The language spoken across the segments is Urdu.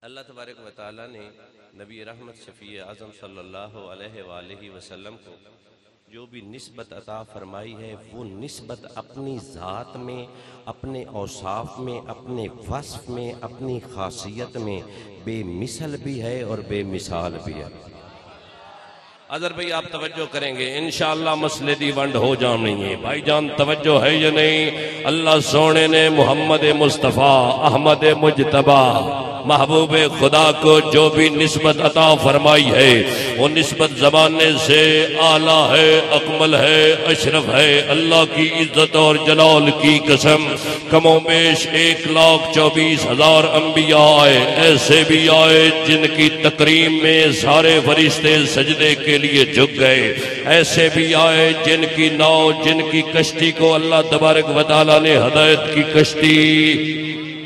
اللہ تبارک و تعالیٰ نے نبی رحمت شفیع اعظم صلی اللہ علیہ وآلہ وسلم کو جو بھی نسبت عطا فرمائی ہے وہ نسبت اپنی ذات میں، اپنے اوصاف میں، اپنے وصف میں، اپنی خاصیت میں بے مثل بھی ہے اور بے مثال بھی ہے۔ اگر بھئی آپ توجہ کریں گے انشاءاللہ مسئلے دی ونڈ ہو جانی ہے۔ بھائی جان توجہ ہے یا نہیں؟ اللہ سونے نے محمد مصطفیٰ احمد مجتبہ محبوب خدا کو جو بھی نسبت عطا فرمائی ہے وہ نسبت زمانے سے اعلیٰ ہے، اکمل ہے، اشرف ہے۔ اللہ کی عزت اور جلال کی قسم، کم و بیش 1,24,000 انبیاء آئے، ایسے بھی آئے جن کی تکریم میں سارے فرشتے سجدے کے لیے جھک گئے، ایسے بھی آئے جن کی ناؤ، جن کی کشتی کو اللہ تبارک و تعالیٰ نے ہدایت کی کشتی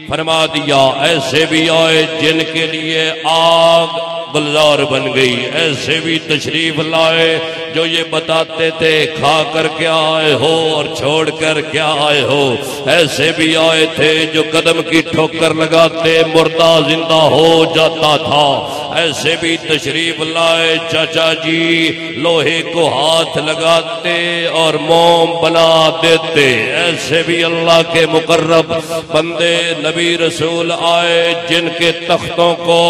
فرما دیا، ایسے بھی آئے جن کے لیے آگ گلزار بن گئی، ایسے بھی تشریف لائے جو یہ بتاتے تھے کھا کر کیا آئے ہو اور چھوڑ کر کیا آئے ہو، ایسے بھی آئے تھے جو قدم کی ٹھوکر لگاتے مردہ زندہ ہو جاتا تھا، ایسے بھی تشریف لائے چاچا جی لوہے کو ہاتھ لگاتے اور موم بنا دیتے، ایسے بھی اللہ کے مقرب بندے نبی رسول آئے جن کے تختوں کو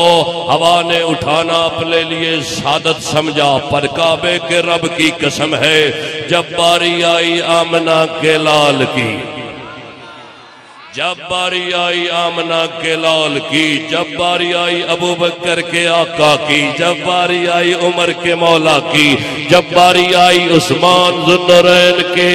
ہوا نے اٹھانا اپنے لیے سعادت سمجھا، پر کعبے کے رب کی قسم ہے جب باری آئی آمنہ کے لال کی، جب باری آئی آمنہ کے لال کی، جب باری آئی ابو بکر کے آقا کی، جب باری آئی عمر کے مولا کی، جب باری آئی عثمان ذو النورین کے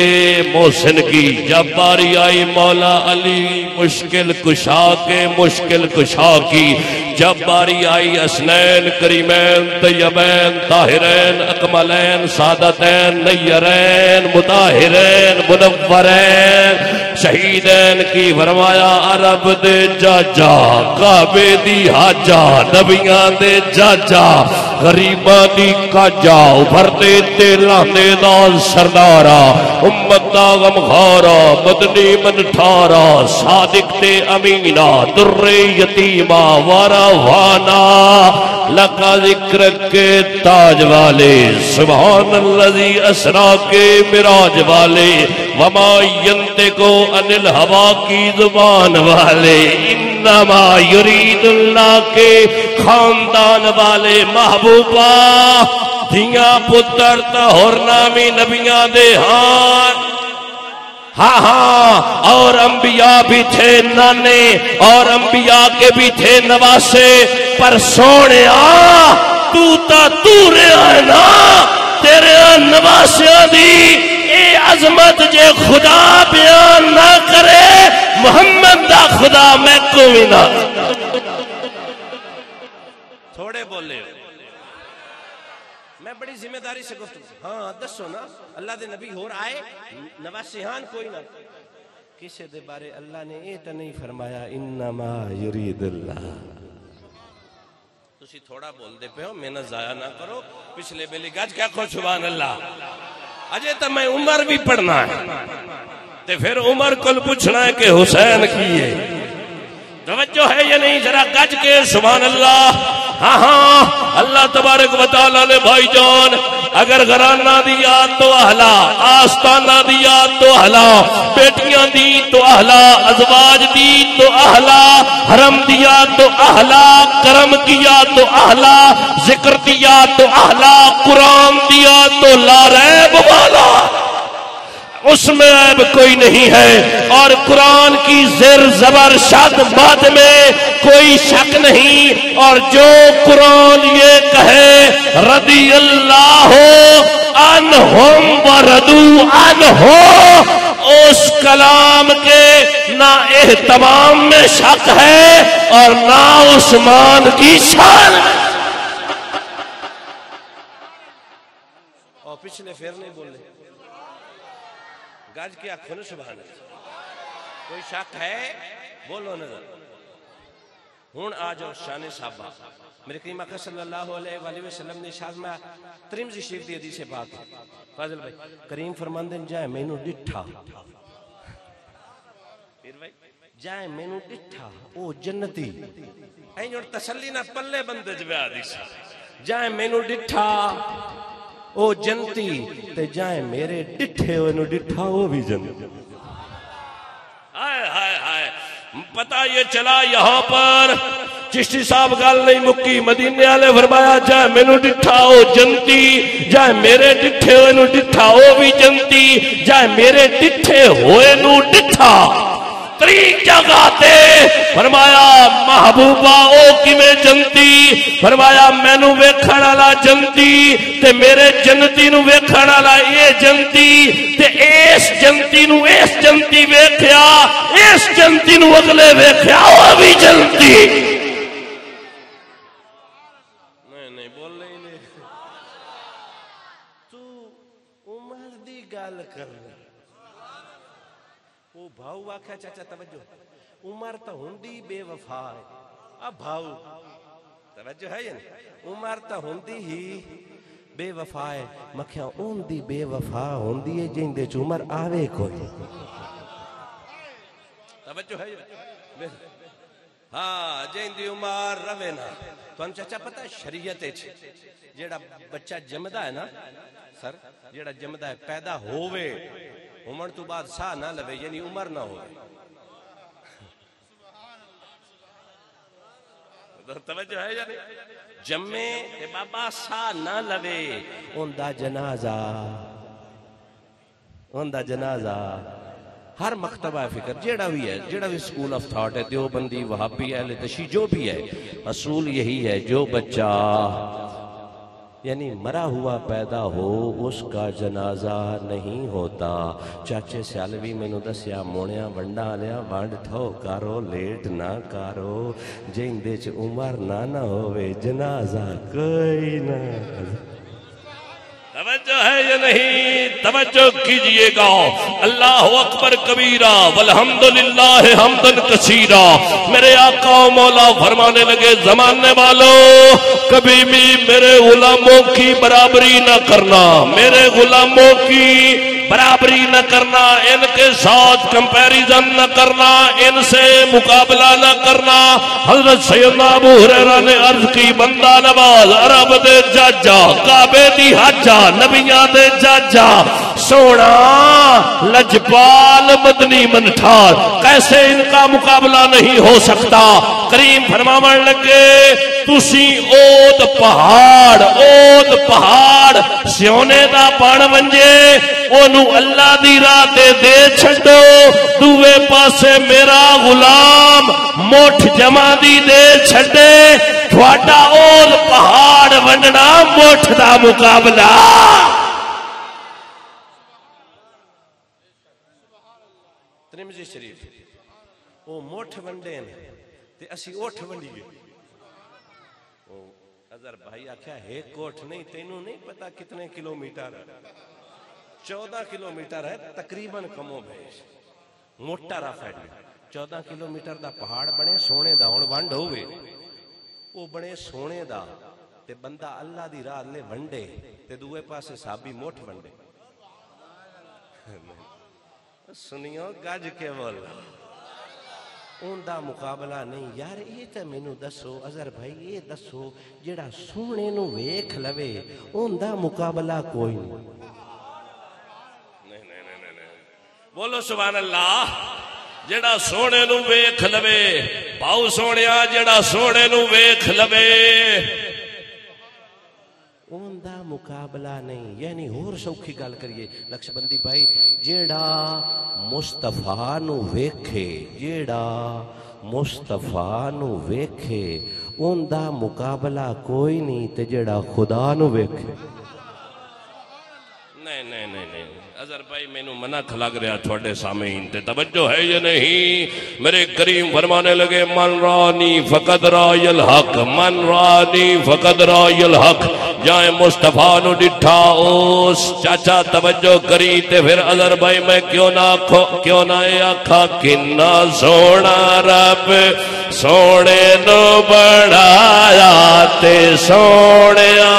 محسن کی، جب باری آئی مولا علی مشکل کشا کے مشکل کشا کی، جب باری آئی حسنین کریمین طیبین طاہرین اکملین سعادتین نیرین مطہرین منورین شہیدین کی فرمایا عرب دے جاجا کعبے دی حاجا نبیاں دے جاجا غریباں دی کاجا ابھرتے تے لاندے دا سردارا امت دا غمخارا مدنی منٹھارا صادق تے امینہ در یتیمہ وارا وانا لقا ذکر کے تاج والے سبحان اللذی اسرا کے مراج والے وما ینتقو عن الہوا کی زبان والے انما یرید اللہ کے خاندان والے محبوبہ دھیاں پتر تہور نامی نبیاں دے ہاں ہاں اور انبیاء بھی تھے نانے اور انبیاء کے بھی تھے نواسے، پر سونے تو رہا نا تیرے نواسے دی اے عظمت جے خدا بیان نہ کرے محمد دا خدا میں کوئی نہ تھوڑے بولے میں بڑی ذمہ داری سے گفتگو ہاں دسو نا اللہ دے نبی ہور آئے نواسیہان کوئی نہ کسے دے بارے اللہ نے اے تو نہیں فرمایا انما یرید اللہ تسی تھوڑا بول دے پہ ہو محنت ضائع نہ کرو پچھلے بیلی گاج کیا کہو سبحان اللہ اجے تو میں عمر بھی پڑھنا ہے تے پھر عمر کل پوچھنا ہے کہ حسین کی ہے توجہ ہے یا نہیں ذرا گج کے سبحان اللہ ہاں اللہ تبارک و تعالیٰ نے بھائی جان اگر گھرانہ دیا تو اہلا آستانہ دیا تو اہلا بیٹیاں دی تو اہلا ازواج دی تو اہلا حرم دیا تو اہلا کرم کیا تو اہلا ذکر دیا تو اہلا قرآن دیا تو لا ریب والا اس میں عیب کوئی نہیں ہے اور قرآن کی زر زبر شد بعد میں کوئی شک نہیں اور جو قرآن یہ کہے رضی اللہ عنہم وردو عنہ اس کلام کے نہ اہتمام میں شک ہے اور نہ عثمان کی شان اور پچھلے پھر نہیں بولنے گاج کیا کھولو سبحان اللہ کوئی شک ہے بولو نظر ہون آج اور شان صحابہ میرے کریم آقا صلی اللہ علیہ وآلہ وسلم نے شاز میں ترمذی شریف دی حدیث سے بات فاضل بھائی کریم فرماندن جائے میں انہوں ڈٹھا پھر بھائی جائے مینو ڈٹھا او جنتی این اور تسلی نہ پلے بندے جو حدیث جائے مینو ڈٹھا او جنتی تے جائے میرے ڈٹھے انو ڈٹھا وہ بھی جنتی. ہائے ہائے ہائے پتہ یہ چلا یہاں پر چشتی صاحب گال نہیں مکی. مدینے والے فرمایا جائے مینو ڈٹھا او جنتی جائے میرے ڈٹھے انو ڈٹھا وہ بھی جنتی جائے میرے ڈٹھے ہوئے نو ڈٹھا. تری جگہ تے فرمایا محبوبہ او کی میں جنتی فرمایا مینو ویکھن والا جنتی تے میرے جنتی نو ویکھن والا اے جنتی تے اس جنتی نو اس جنتی ویکھیا اس جنتی نو اگلے ویکھیا او بھی جنتی. نہیں بول نہیں تو عمر دی گل کر وہ بھاؤ آکھا چاچا توجہ عمر تا ہوندی بے وفا ہے. اب بھاؤ توجہ ہے یا نہیں عمر تا ہوندی ہی بے وفا ہے. مکھیا ہوندی بے وفا ہوندی ہے جن دے عمر آوے کوئی. توجہ ہے یا ہاں جن دی عمر روے نا تو ہم چاچا پتہ شریعت ہے جیڑا بچہ جمدہ ہے نا سر جیڑا جمدہ ہے پیدا ہووے عمر تو بعد سا نہ لوے یعنی عمر نہ ہو. توجہ ہے یا نہیں جمعے تے بابا سا نہ لوے ان دا جنازہ ہر مکتبہ فکر جیڑا بھی سکول آف تھاٹ ہے دیوبندی وہابی اہل تشیع جو بھی ہے اصول یہی ہے جو بچہ یعنی مرا ہوا پیدا ہو اس کا جنازہ نہیں ہوتا. چاچے سیالوی میں نو دسیا مونیاں ونڈا لیا وانڈ ٹھو کارو لیٹ نہ کارو جن دے چ عمر نہ ہوئے جنازہ کوئی نہ. توجہ ہے یا نہیں توجہ کیجئے گا. اللہ اکبر کبیرہ والحمدللہ حمدن کثیرہ. میرے آقا و مولا فرمانے لگے زمانے والوں کبھی بھی میرے غلاموں کی برابری نہ کرنا میرے غلاموں کی برابری نہ کرنا ان کے ساتھ کمپیریزن نہ کرنا ان سے مقابلہ نہ کرنا. حضرت سیدنا ابو ہریرہ نے عرض کی بندہ نواز عرب دے جاجا کعبے دی حاجا نبیاں دے جاجا سونا لجپال مدنی منٹھار کیسے ان کا مقابلہ نہیں ہو سکتا. کریم فرماون لگے تسی اود پہاڑ سیونے دا پان ونجے اونو اللہ دی راہ دے چھڑو دوے پاسے میرا غلام موٹھ جمع دی دے چھڑے تھوڑا اول پہاڑ ونڈنا موٹھ دا مقابلہ. ترمذی شریف وہ موٹھ ونڈے نے تے اسی اوٹھ ونڈیے. اظہر بھائی آکھیا ایک کوٹھ نہیں تینوں نہیں پتا کتنے کلومیٹر 14 کلومیٹر ہے تقریباً کمو بیش موٹا رفع ہے 14 کلومیٹر دا پہاڑ بنے سونے دا ہن ونڈ ہوئے وہ بنے سونے دا تے بندہ اللہ دی راہ لے ونڈے تے دوے پاسے صحابی موٹھ ونڈے. سنیو گج کے بولا ان دا مقابلہ نہیں. یار یہ تے مینوں دسو اظہر بھائی یہ دسو جڑا سونے نو ویکھ لوے ان دا مقابلہ کوئی نہیں. بولو سبحان اللہ. جڑا سونے نو ویکھ لوے پاؤ سونیا جڑا سونے نو ویکھ لوے ان دا مقابلہ نہیں. یعنی اور سوکھی گل کریے لکش بندی بھائی جیڑا مصطفیٰ نو ویکھے ان دا مقابلہ کوئی نہیں تے جیڑا خدا نو ویکھے. نہیں اظہر بھائی میں نو منع لگ رہا تھوڑے سامعین تے توجہ ہے یا نہیں. میرے کریم فرمانے لگے من رانی فقد رائی الحق جائیں مصطفیٰ نو ڈٹھا اس چاچا توجہ کری تے پھر اظہر بھائی میں کیوں نہ آکھا کنا سونا رب سونے نو بڑھایا تے سونیا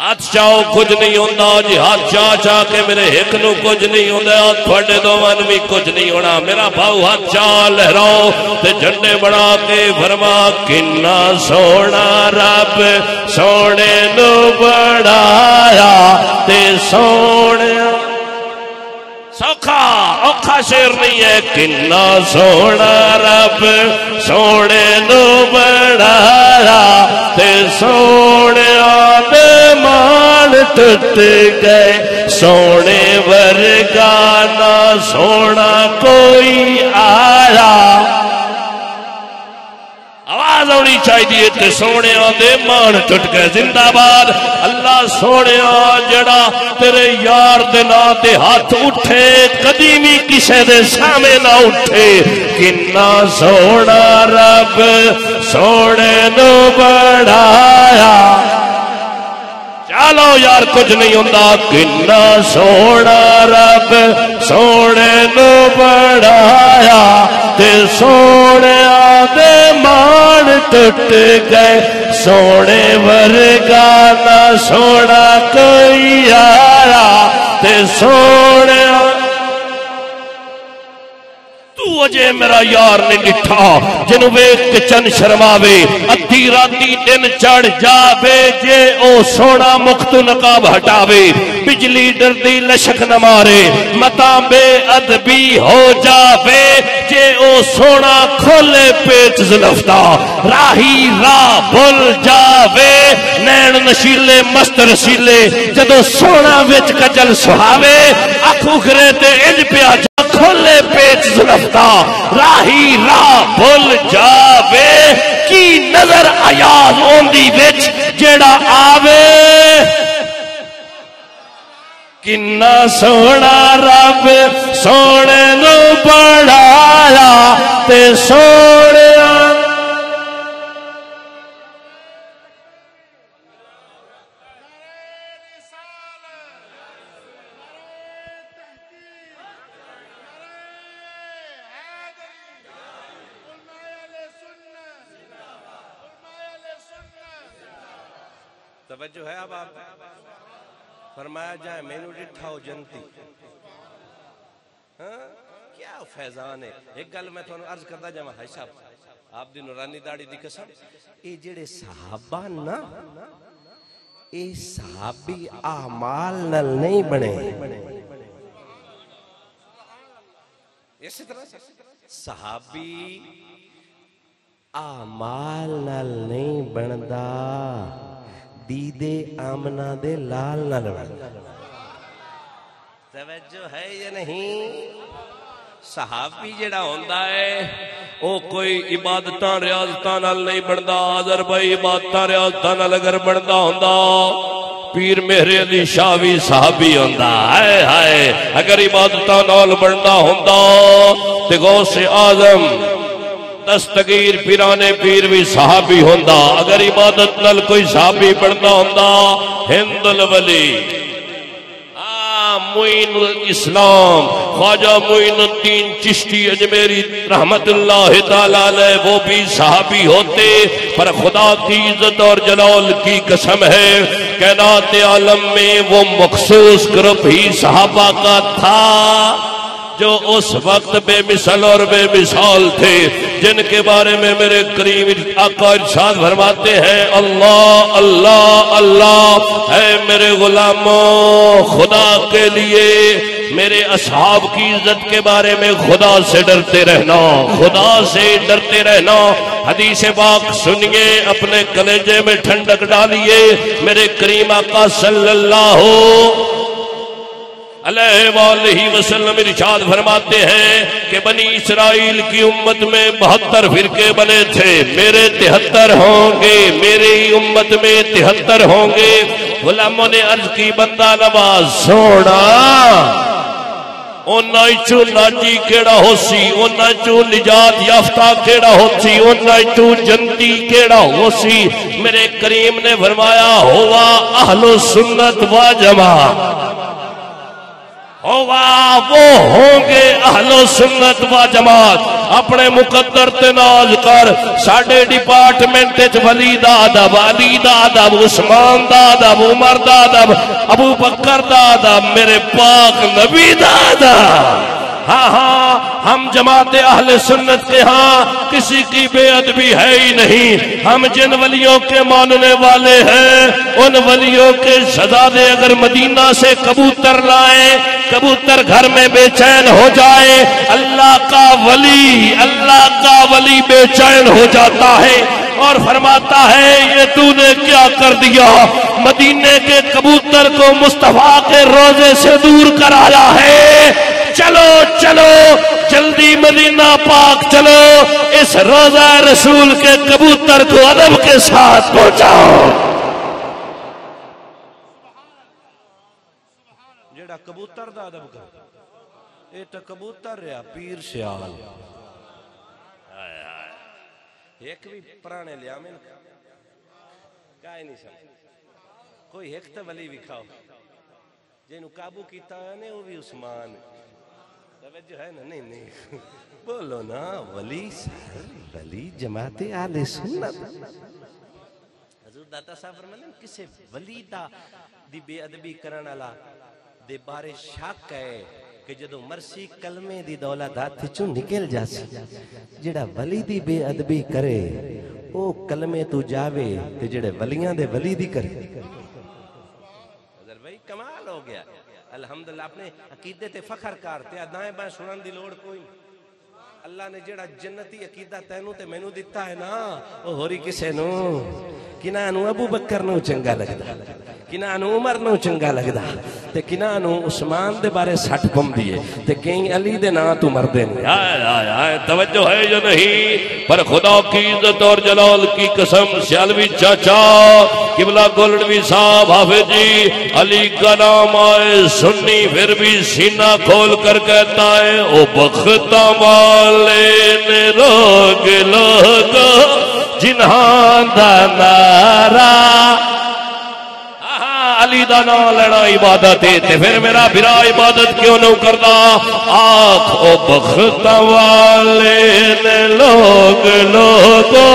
ہاتھ چاؤ کچھ نہیں ہوتا جی، ہاتھ چاہ کے میرے ایک نو کچھ نہیں ہوتا، تھوڑے دوواں بھی کچھ نہیں ہونا۔ میرا بھاؤ ہاتھ چاہ لہراؤ تے جھنڈے بڑھا کے فرما کنا سونا رب سونے نو بڑھایا تے سونے سوکھا اوکھا شیر نہیں ہے، کنا سونا رب سونے نو بڑھایا تے سونے آدھے مان ٹوٹ گئے، سونے ورگا نہ سونا کوئی آیا۔ آواز ہونی چاہیے تے سونے آدھے مان ٹوٹ گئے۔ زندہ باد اللہ سونے جڑا تیرے یار دے نام تے ہاتھ اٹھے کدی بھی کسے دے سامنے نہ اٹھے، کنا سونا رب سونے نو بڑھایا۔ چلو یار کچھ نہیں ہوتا، کنا سونا رب سونے نو بڑھایا تے سونے آدھے مان ٹوٹ گئے، سونے ورگا نہ سونا کوئی آیا تے سونے تو اجے میرا یار نے ڈٹھا جنوں ویکھ کے چن شرماوے، ادھی راتی دن چڑھ جاوے جے او سونا مخت نقاب ہٹاوے، بجلی ڈردی لشک نہ مارے متا بے ادبی ہو جاوے جے او سونا کھولے پیچ زلفتا، راہی راہ بھول جاوے نین نشیلے مست رسیلے، جدو سونا وچ کجل سہاوے اکھ اکھرے تے انج پیا کھولے پیچ زلفتا، راہی راہ بھول جاوے کی نظر آیاز اوندی وچ جیڑا آوے، کنا سونا رب سونے نو بڑھایا تے سونے توجہ ہے۔ اب آپ فرمایا جائے مینو ڈٹھاؤ جنتی، کیا فیضان ہے۔ ایک گل میں تھانوں عرض کردا جاواں بھائی صاحب، آپ دی نورانی داڑھی دی قسم، اے جڑے صحابہ نا اے صحابی اعمال نال نہیں بنے، اسی طرح صحابی اعمال نال نہیں بندا، دیدے آمنہ دے لال نہ لڑا۔ توجہ ہے یا نہیں؟ صحابی جڑا ہوندہ ہے او کوئی عبادتاں ریاضتاں نال نہیں بندا، آذر بھائی عبادتاں ریاضتاں نال اگر بندا ہوندہ پیر مہر علی شاہ بھی صحابی ہوندہ، ہائے ہائے اگر عبادتاں نال بندا ہوندہ تے غوث اعظم دستگیر پیرانے پیر بھی صحابی ہوندہ، اگر عبادت نل کوئی صحابی بڑھنا ہوندہ ہند الولی معین الاسلام خواجہ معین الدین چشتی اجمیری رحمت اللہ تعالیٰ علیہ وہ بھی صحابی ہوتے، پر خدا کی عزت اور جلال کی قسم ہے کائنات عالم میں وہ مخصوص گروپ ہی صحابہ کا تھا جو اس وقت بے مثال اور بے مثال تھے، جن کے بارے میں میرے کریم آقا ارشاد فرماتے ہیں اللہ اللہ اللہ، اے میرے غلاموں خدا کے لیے میرے اصحاب کی عزت کے بارے میں خدا سے ڈرتے رہنا، خدا سے ڈرتے رہنا۔ حدیث پاک سنیے، اپنے کلیجے میں ٹھنڈک ڈالیے، میرے کریم آقا صلی اللہ علیہ وآلہ وسلم ارشاد فرماتے ہیں کہ بنی اسرائیل کی امت میں 72 فرقے بنے تھے، میرے 73 ہوں گے، میری امت میں 73 ہوں گے۔ غلاموں نے عرض کی بندہ نواز سونا اونا چو ناجی کیڑا ہو سی، اونا چو نجات یافتہ کیڑا ہو سی، اونا چو جنتی کیڑا ہو سی؟ میرے کریم نے فرمایا ہوا اہل سنت و جماعت۔ وہ ہوں گے اہل سنت و جماعت. اپنے مقدر تے ناز کر. ساڈے ڈپارٹمنٹ وچ ولی دا ادب، علی دا ادب، عثمان دا ادب، عمر دا ادب، ابو بکر دا ادب، میرے پاک نبی دا ادب. ہاں ہاں ہم جماعت اہل سنت کے ہاں کسی کی بے ادبی ہے ہی نہیں. ہم جن ولیوں کے ماننے والے ہیں ان ولیوں کے شہزادے اگر مدینہ سے کبوتر لائیں، کبوتر گھر میں بے چین ہو جائے، اللہ کا ولی بے چین ہو جاتا ہے اور فرماتا ہے یہ تو نے کیا کر دیا؟ مدینے کے کبوتر کو مصطفیٰ کے روزے سے دور کرایا ہے. چلو چلو جلدی مدینہ پاک چلو، اس روزہ رسول کے کبوتر کو ادب کے ساتھ پہنچاؤ. جڑا کبوتر دا ادب کر اے تے کبوتر رہا پیر سیال. ایک بھی پرانے لیا میں کائے نہیں سمجھ کوئی ایک تے ولی وکھاؤ جنہوں قابو کیتا ہے نے وہ بھی عثمان. توجہ ہے نا؟ نہیں بولو نا. ولی جماعت اہل سنت. حضور داتا صاحب فرمانے کسے ولی دا دی بے ادبی کرن والا دے بارے شک ہے کہ جدوں مرسی کلمے دی دولت ہاتھ چوں نکل جاسی. جڑا ولی دی بے ادبی کرے او کلمے تو جاوے تے جڑے ولیاں دے ولی دی کرے. حضر بھائی کمال ہو گیا. الحمدللہ اپنے عقیدے تے فخر کرتے دائیں بائیں سنن دی لوڑ کوئی. اللہ نے جڑا جنتی عقیدہ تینوں تے مینوں دیتا ہے نا او ہوری کسے نو کناں نو ابو بکر نو چنگا لگدا، کناں نو عمر نو چنگا لگدا تے کناں نو عثمان دے بارے سٹ پم دیے تے کہیں علی دے نا تو مردے نے. آئے توجہ ہے یا نہیں؟ پر خدا کی عزت اور جلال کی قسم سیالوی چاچا قبلہ گولڈوی صاحب حافظ جی علی کا نام آئے سنی پھر بھی سینہ کھول کر کہتا ہے او بختہ والے نے روگ لوگو جنہاں دا نارا. علی دا نام لینا عبادت ہے تے پھر میرا بھرا عبادت کیوں نہ کردا؟ آنکھ او بخت والے نے لوگو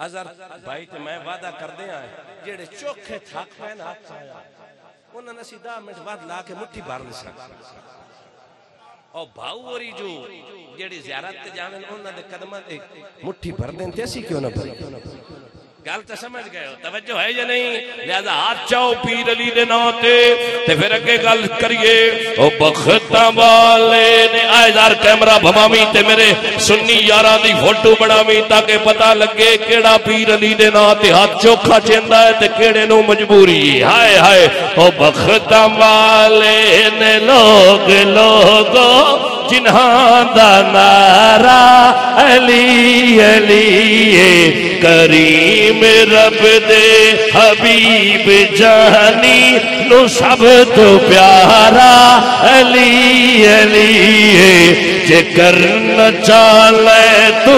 ازر بھائی تے میں وعدہ کر دے آئے جیڑے چوکھے تھاک پہن ہاتھ آیا انہوں نے سیدھا منٹ بعد لا کے مٹھی بار لسا اور بھاؤ وری جو جیڑی زیارت تے جانے انہوں نے قدمہ مٹھی بھر دیں تے اسی کیوں نہ بھر گل تو سمجھ گئے ہو. توجہ ہے یا نہیں؟ لہذا ہاتھ چاہو پیر علی دے ناتے تے پھر اگے گل کریے او بختہ والے نے. آئے دار کیمرہ بھمامی تے میرے سنی یاران دی فوٹو بڑھامی تاکہ پتہ لگے کیڑا پیر علی دے ناتے ہاتھ چوکھا چیندہ ہے تے کیڑے نو مجبوری. ہائے ہائے او بختہ والے نے لوگو جنہاں دا نارا علی علی کریم رب دے حبیب جانی نو سب تو پیارا علی علی جے کرنا چالے تو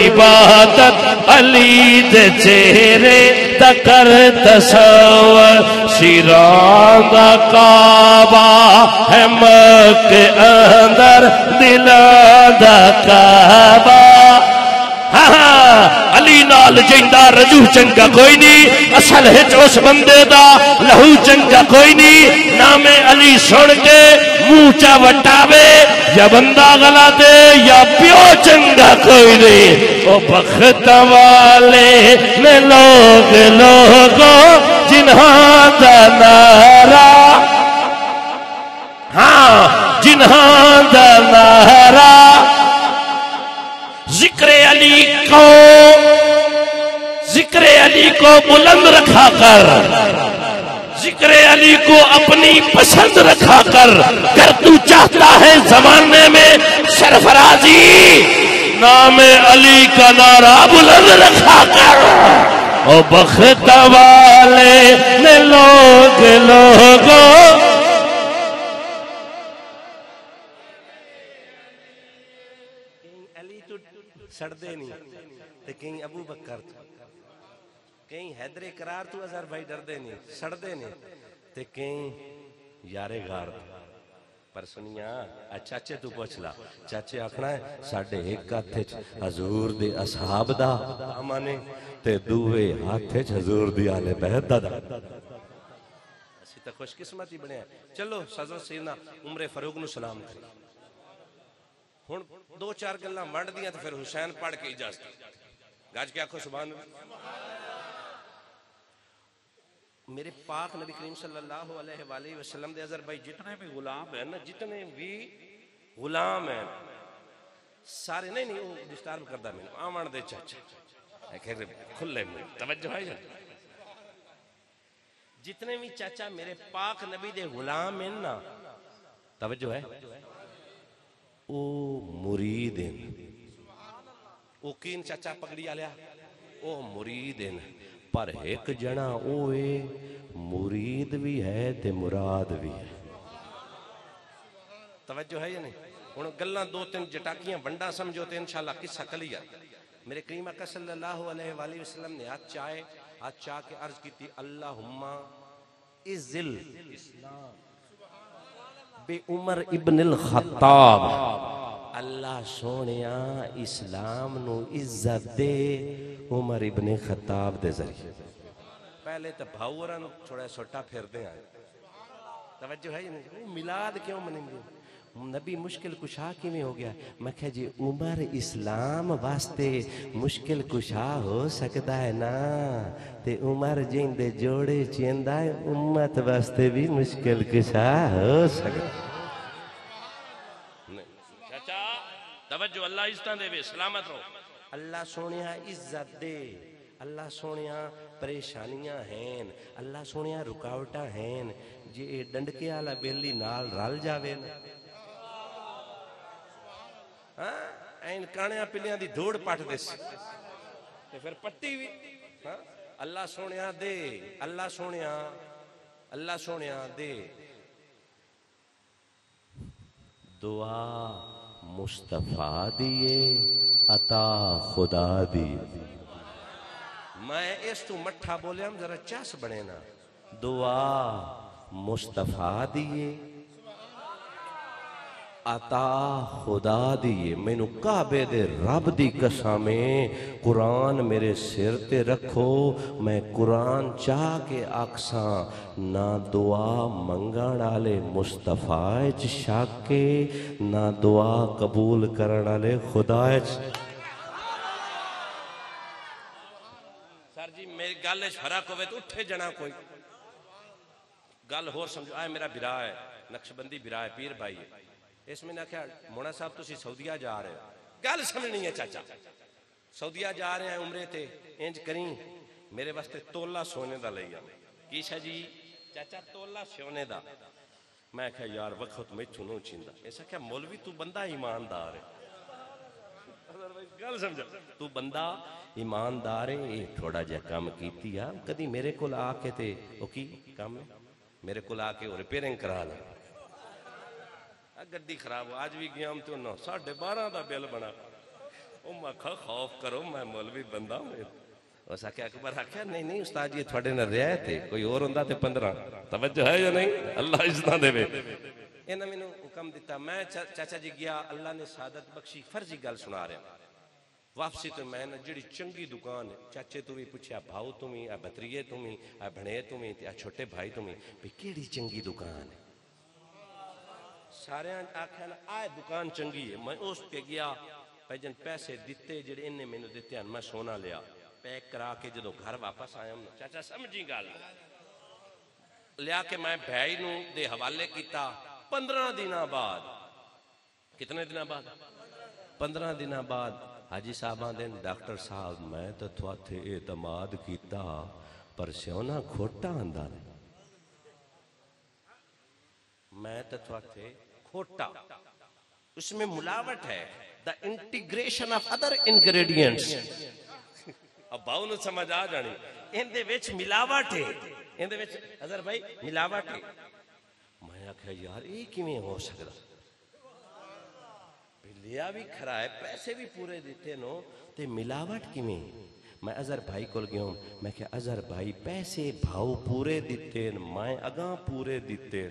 عبادت علی دے چہرے تکر تصور شیران دا کعبہ ہے مکہ اندر دلان دا کعبہ. علی نال جیندہ رجوع چنگا کوئی نہیں، اصل ہچ اس بندے دا لہو چنگا کوئی نہیں. نام علی سن کے موچا وٹاوے یا بندہ غلا دے یا پیو چنگا کوئی نہیں. او بخت والے میں لوگو جنہاں دا نارا، ہاں جنہاں دا نارا ذکر علی کو بلند رکھا کر، ذکر علی کو اپنی پسند رکھا کر. گر تو چاہتا ہے زمانے میں سرفرازی نام علی کا نعرہ بلند رکھا کر. او بخت والے نے لوگو علی تو سڑ دے نہیں تے کہیں ابو بکر کہیں حیدر قرار تو اظہر بھائی ڈردے نہیں سڑدے نہیں تے کہیں یارے غار پر سنیاں چاچے تو پوچھ لا چاچے آکھنا ہے ساڑھے ایک ہاتھے حضور دی اصحاب دا امانے تے دوے ہاتھے حضور دی آلے بیت دا اسی تا خوش قسمتی بنے ہیں چلو حضرت سیدنا عمر فاروق نو سلام کری ہن دو چار گلاں منڈ دیاں تو پھر حسین پڑھ کے اجازت گاج کے آنکھو سبحان میرے پاک نبی کریم صلی اللہ علیہ وآلہ وسلم دے اظہر بھائی جتنے بھی غلام ہیں نا جتنے بھی غلام ہیں سارے نہیں وہ ڈسٹارب کردہ میں آمان دے چاچا کھلے میں توجہ ہے جتنے بھی چاچا میرے پاک نبی دے غلام ہیں نا توجہ ہے او مرید ہیں او کین چاچا پگڑی آلیا او مرید ہیں پر ایک جنا اوے مرید بھی ہے تے مراد بھی ہے توجہ ہے یا نہیں انہوں گلنا دو تین جٹاکیاں بندہ سمجھو تے انشاءاللہ قصہ کلیا میرے کریم اکا صلی اللہ علیہ وآلہ وسلم نے ہاتھ چاہ کے عرض کی تھی اللہم ازل اسلام بے عمر ابن الخطاب اللہ سونیا اسلام نو عزت دے عمر ابن خطاب دے ذریعے پہلے تو بھاوران تھوڑا سوٹا پھر دے آئے توجہ ہے وہ میلاد کیوں منیں گے نبی مشکل کشا کی میں ہو گیا میں کہا جی عمر اسلام واسطے مشکل کشا ہو سکتا ہے نا تے عمر جن دے جوڑے چیندہ ہے امت واسطے بھی مشکل کشا ہو سکتا ہے چاچا توجہ اللہ عزتان دے بے سلامت رو اللہ سونیا عزت دے اللہ سونیا پریشانیاں ہیں اللہ سونیا رکاوٹا ہیں جی ڈنڈکے آلا بیلی نال رال جاوے این کانیاں پلیاں دی دھوڑ پاٹ دے سی پھر پٹی بھی اللہ سونیا دے اللہ سونیا دے دعا مصطفیٰ دیے عطا خدا دیے میں اس تو مٹھا بولے ہم ذرا چاس بڑے نا دعا مصطفیٰ دیے عطا خدا دیے میں نو کعبے دے رب دی قسمیں قرآن میرے سر تے رکھو میں قرآن چاہ کے آکساں نہ دعا منگان آلے مصطفیٰ شاکے نہ دعا قبول کرن آلے خدا سر جی میری گالش فرق ہوئے تو اٹھے جنا کوئی گال ہور سمجھو آئے میرا برا ہے نقشبندی برا ہے پیر بھائی ہے اس میں نہ کیا مونا صاحب تسی سعودیہ جا رہے ہو گال سمجھنی ہے چاچا سعودیہ جا رہے ہیں عمرے تے انج کریں میرے واسطے تولا سونے دا لئیا کیشا جی چاچا تولا سونے دا میں کہا یار وقت میں چنو چندہ ایسا کیا مولوی تو بندہ ایماندار ہے گال سمجھا تو بندہ ایماندار ہے یہ تھوڑا جا کام کیتی ہے کدی میرے کل آکے تے اوکی کام ہے میرے کل آکے اور ریپیرنگ کرا لیں گڈی خراب ہو آج بھی گیا ہم تو 9:30 دا بیل بنا او میں کھا خوف کرو میں مولوی بندہ ہوں ایسا کہ اکبر آکھیا نہیں استاد یہ تھوڑے نہ رہے تھے کوئی اور ہوندہ تے 15 توجہ ہے یا نہیں اللہ عزتاں دے بے انہاں میں نے حکم دیتا میں چاچا جی گیا اللہ نے سعادت بخشی فرضی گل سنا رہے ہیں واپسی تو میں نے جڑی چنگی دکان ہے چاچے تو بھی پوچھیا بھاؤ تمہیں بھتریے تمہیں بھنے تمہیں چھوٹے بھائی تمہیں بھی کیڑی چنگی دکان ہے سارے آکھا نا آئے دکان چنگی ہے میں اس پہ گیا پیجن پیسے دیتے جڑے انہیں میں نے دیتے ہیں میں سونا لیا پیک کرا کے جدو گھر واپس آیا ہوں چاچا سمجھی گال لیا کہ میں بھائی نو دے حوالے کیتا 15 دنہ بعد کتنے دنہ بعد 15 دنہ بعد حاجی صاحبان دن ڈاکٹر صاحب میں تو تھے اعتماد کیتا پر سیونا کھوٹا اندار میں تو تھے کھوٹا اس میں ملاوٹ ہے the integration of other ingredients اب باؤ نے سمجھ آ جانی ان دے وچ ملاوٹ ہے ان دے وچ حضر بھائی ملاوٹ ہے میں کہا یار یہ کیویں ہو سکتا لیا بھی کھرا ہے پیسے بھی پورے دیتے نو تے ملاوٹ کیویں میں اظہر بھائی کو گیا ہوں، میں کہ اظہر بھائی پیسے بھاؤ پورے دیتے میں اگاں پورے دیتے۔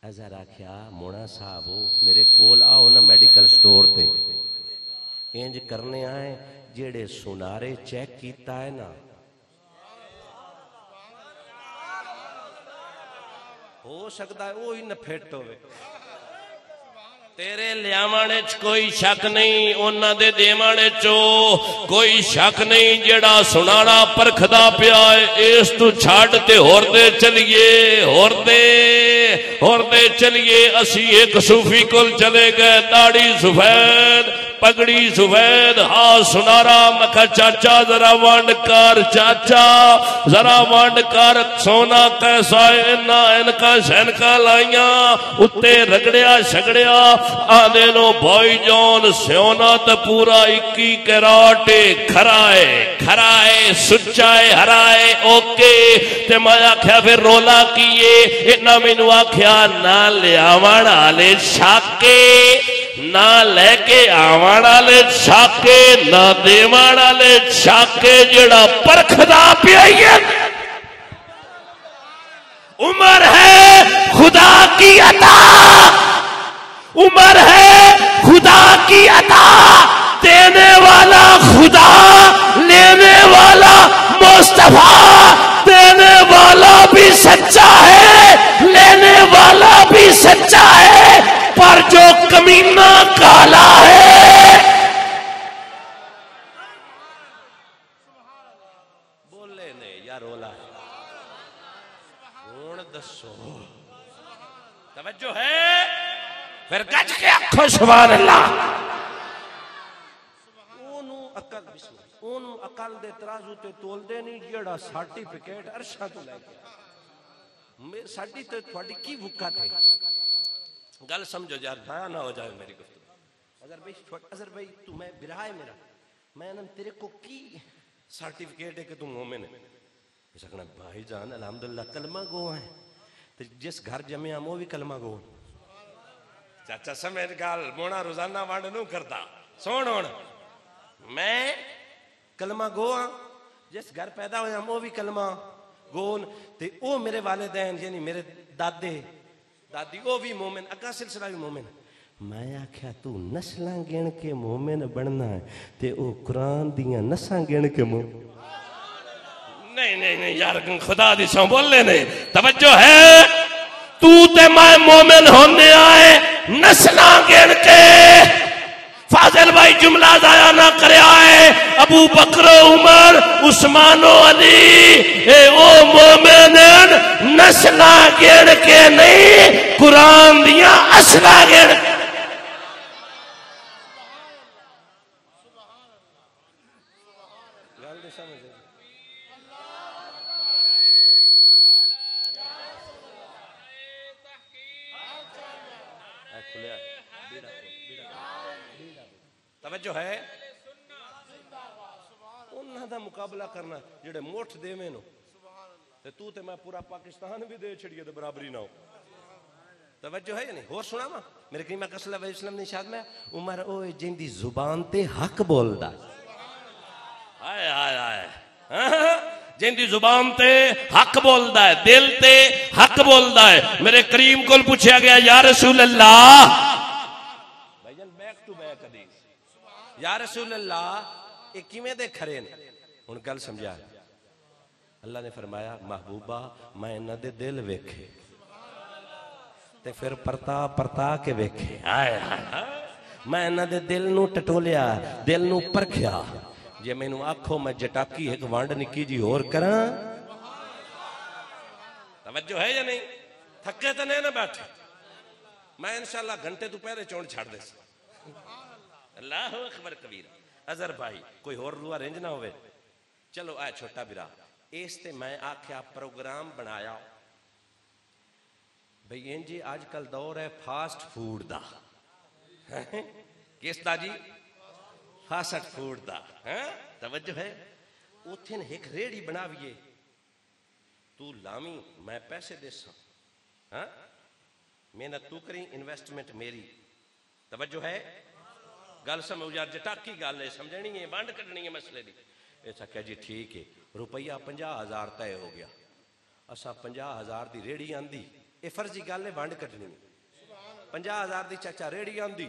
اظہر آکھیا مونا صاحب میرے کول آؤ نا میڈیکل سٹور تے، انج کرنے آئے جیڑے سنارے چیک کیتا ہے نا، ہو سکتا ہے وہی نہ پھٹ ہوئے۔ تیرے لیامانے چ کوئی شک نہیں، انہاں دے دیوانے چو کوئی شک نہیں، جڑا سنانا پرکھدا پیا ہے اس تو چھاڑ تے ہور دے چلیے، ہور دے چلیے۔ اسی ایک صوفی کول چلے گئے، داڑھی سفید پگڑی سفید، ہاں سنارا، مکھا چاچا ذرا وانڈ کر، چاچا ذرا وانڈ کر، سونا کیسا ہے ان کا شنکا لائیاں اتے رگڑیا شگڑیا، آدھے نو بھائی جان سونا تا پورا 21 کراٹے، کھرائے سچائے ہرائے، اوکے تے میں آکھیا پھر رولا کیے، اتنا مینو آکھیا نہ لیاوان آلے شاکے، نہ لے کے آوان آلے شاکے، نہ دیوان آلے شاکے، جڑا پرکھدا پیائیے۔ عمر ہے خدا کی عطا، عمر ہے خدا کی عطا، دینے والا خدا، لینے والا مصطفیٰ، دینے والا بھی سچا ہے، لینے والا بھی سچا ہے، پر جو کمینہ کالا ہے۔ بولے نے یا رولا ہے ہون دسو توجہ ہے، پھر گج کے آنکھوں سبحان اللہ۔ اونوں عقل بسم اللہ، اونوں عقل دے ترازو تے تول دے نہیں جیڑا سرٹیفکیٹ عرشاں تو لے کے ساڈی تے تھوڑی کی وقت ہے، گل سمجھو یار، ضائع نہ ہو جائے میری گفتگو۔ اظہر بھائی تو میں برائے میرا، میں نے تیرے کو کی سرٹیفکیٹ ہے کہ تم مومن ہے؟ اس کہنا بھائی جان الحمدللہ کلمہ گو ہیں، تو جس گھر جمعے ہم وہ بھی کلمہ گو۔ چاچا سمجھ گال مونا روزانہ وانڈ نو کرتا، سون ہون میں کلمہ گو ہاں، جس گھر پیدا ہوئے ہم وہ بھی کلمہ گون، تے او میرے والدین یعنی میرے دادے دادی وہ بھی مومن، اگا سلسلہ بھی مومن۔ میں آکھیا تو نسلاں گن کے مومن بننا ہے تے او قرآن دیاں نساں گن کے مومن۔ نہیں یار خدا دی سو بولنے نہیں، توجہ ہے، تو تے میں مومن ہونے آئے نسلاں گن کے۔ فاضل بھائی جملہ ضائع نہ کرے آئے، ابو بکر عمر عثمان و علی اے او مومنین نسلاں گن کے نہیں، قرآن دیاں اصلاں گن کے۔ توجہ ہے، انہاں دا مقابلہ کرنا جڑے موٹھ دے میں نو تے تو تے میں پورا پاکستان بھی دے چھڑیے تے برابری نہ ہو۔ توجہ ہے یا نہیں؟ اور سنا ماں میرے کریمہ صلی اللہ علیہ وسلم نے ارشاد میں عمر اوے جن دی زبان تے حق بولدا، آئے آئے آئے، جن دی زبان تے حق بولدا ہے، دل تے حق بولدا ہے۔ میرے کریم کو پوچھا گیا یا رسول اللہ، بھائی جان بیک ٹو بیک حدیث، یا رسول اللہ ایک کیویں دے کھڑے نے؟ ہن گل سمجھا، اللہ نے فرمایا محبوبہ میں انہاں دے دل ویکھے تے پھر پرتا کے ویکھے، میں انہاں دے دل نو ٹٹولیا، دل نو پرکھیا، جے میں نو آکھو میں جٹاکی ایک وانڈ نکی جی اور کراں۔ توجہ ہے یا نہیں؟ تھکے تو نہیں نہ بیٹھے، میں انشاءاللہ گھنٹے تو پہلے چون چھاڑ دے سا۔ اللہ اکبر کبیر۔ اظہر بھائی کوئی اور روح رنج نہ ہوئے، چلو آئے چھوٹا برا اس تے میں آکھیا پروگرام بنایا بھئی انجی آج کل دور ہے فاسٹ فوڈ دا، کس دا جی؟ فاسٹ فوڈ دا، توجہ ہے، اوتھن ایک ریڑی بناویے، تو لامی میں پیسے دے سا، محنت تو کریں انویسٹمنٹ میری، توجہ ہے، گل سمجھ یار جٹاکی گل ہے سمجھنی ہے ونڈ کڈنی ہے مسئلے دی ایسا کہا جی ٹھیک ہے روپیہ 50,000 طے ہو گیا اسا 50,000 دی ریڑی آندی یہ فرضی گل ہے ونڈ کڈنی 50,000 دی چاچا ریڑی آندی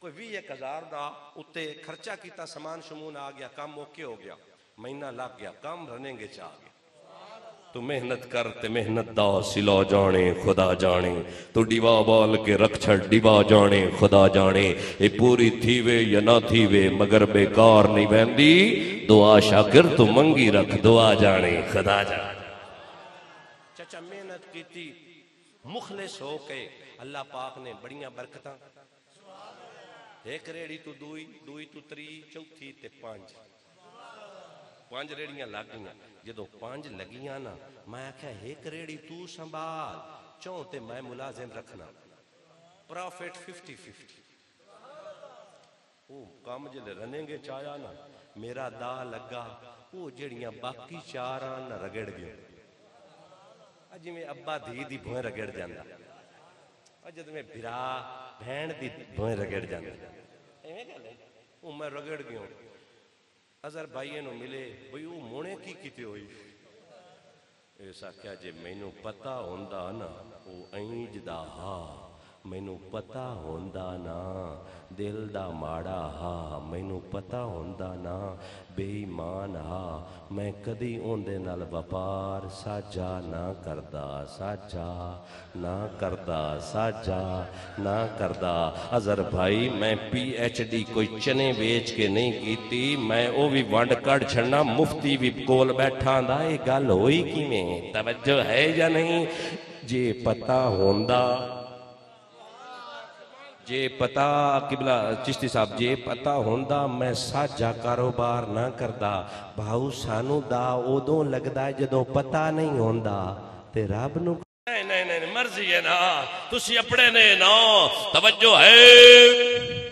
کوئی 21,000 دا اتے خرچہ کیتا سامان شمون آ گیا کام اوکے ہو گیا مہینہ لگ گیا کام رنیں گے چاہ گیا تو محنت کر تے محنت دا سلا جانے خدا جانے تو ڈیوا بال کے رکھ چھڑ ڈیوا جانے خدا جانے اے پوری تھی وے یا نہ تھی وے مگر بیکار نہیں بہندی دعا شاکر تو منگی رکھ دعا جانے خدا جانے چچا محنت کی تھی مخلص ہو کے اللہ پاک نے بڑیاں برکتاں ایک ریڑی تو دوئی تو تری چوتھی تے پانچ ریڑیاں لگ گئیاں جدو 5 لگیاں نا میں کہا ایک ریڑی تو سنبھال چون تے میں ملازم رکھنا پروفٹ 50-50 وہ کام جلے رنیں گے چایا نا میرا دا لگا وہ جڑیاں باقی 4 آن رگڑ گئے اجی میں ابا دھی دی بھوئیں رگڑ جاندہ اجد میں بھرا بھین دی بھوئیں رگڑ جاندہ وہ میں رگڑ گیا ازر بھائیے نو ملے بھئی وہ مونے کی کیتے ہوئی ایسا کیا جے میں نو پتا ہوندہ نا وہ اینج دا ہا میں نو پتا ہوندہ نا دل دا ماڑا ہا میں نو پتا ہوندہ نا بے ایمان ہا میں کدی اوندے نال وپار ساجا نہ کردہ ساجا نہ کردہ ازر بھائی میں PhD کوئی چنے بیچ کے نہیں کیتی میں او بھی ونڈ کڑ چھڑنا مفتی بھی کول بیٹھا دا یہ گل ہوئی کی میں توجہ ہے یا نہیں جے پتا ہوندہ جے پتا قبلہ چشتی صاحب جے پتا ہوندہ میں ساجا کاروبار نہ کردہ بھاؤ سانو دا اودوں لگدہ جدوں پتا نہیں ہوندہ تے رب نو نہیں مرضی ہے نا تسی اپنے نے نا توجہ ہے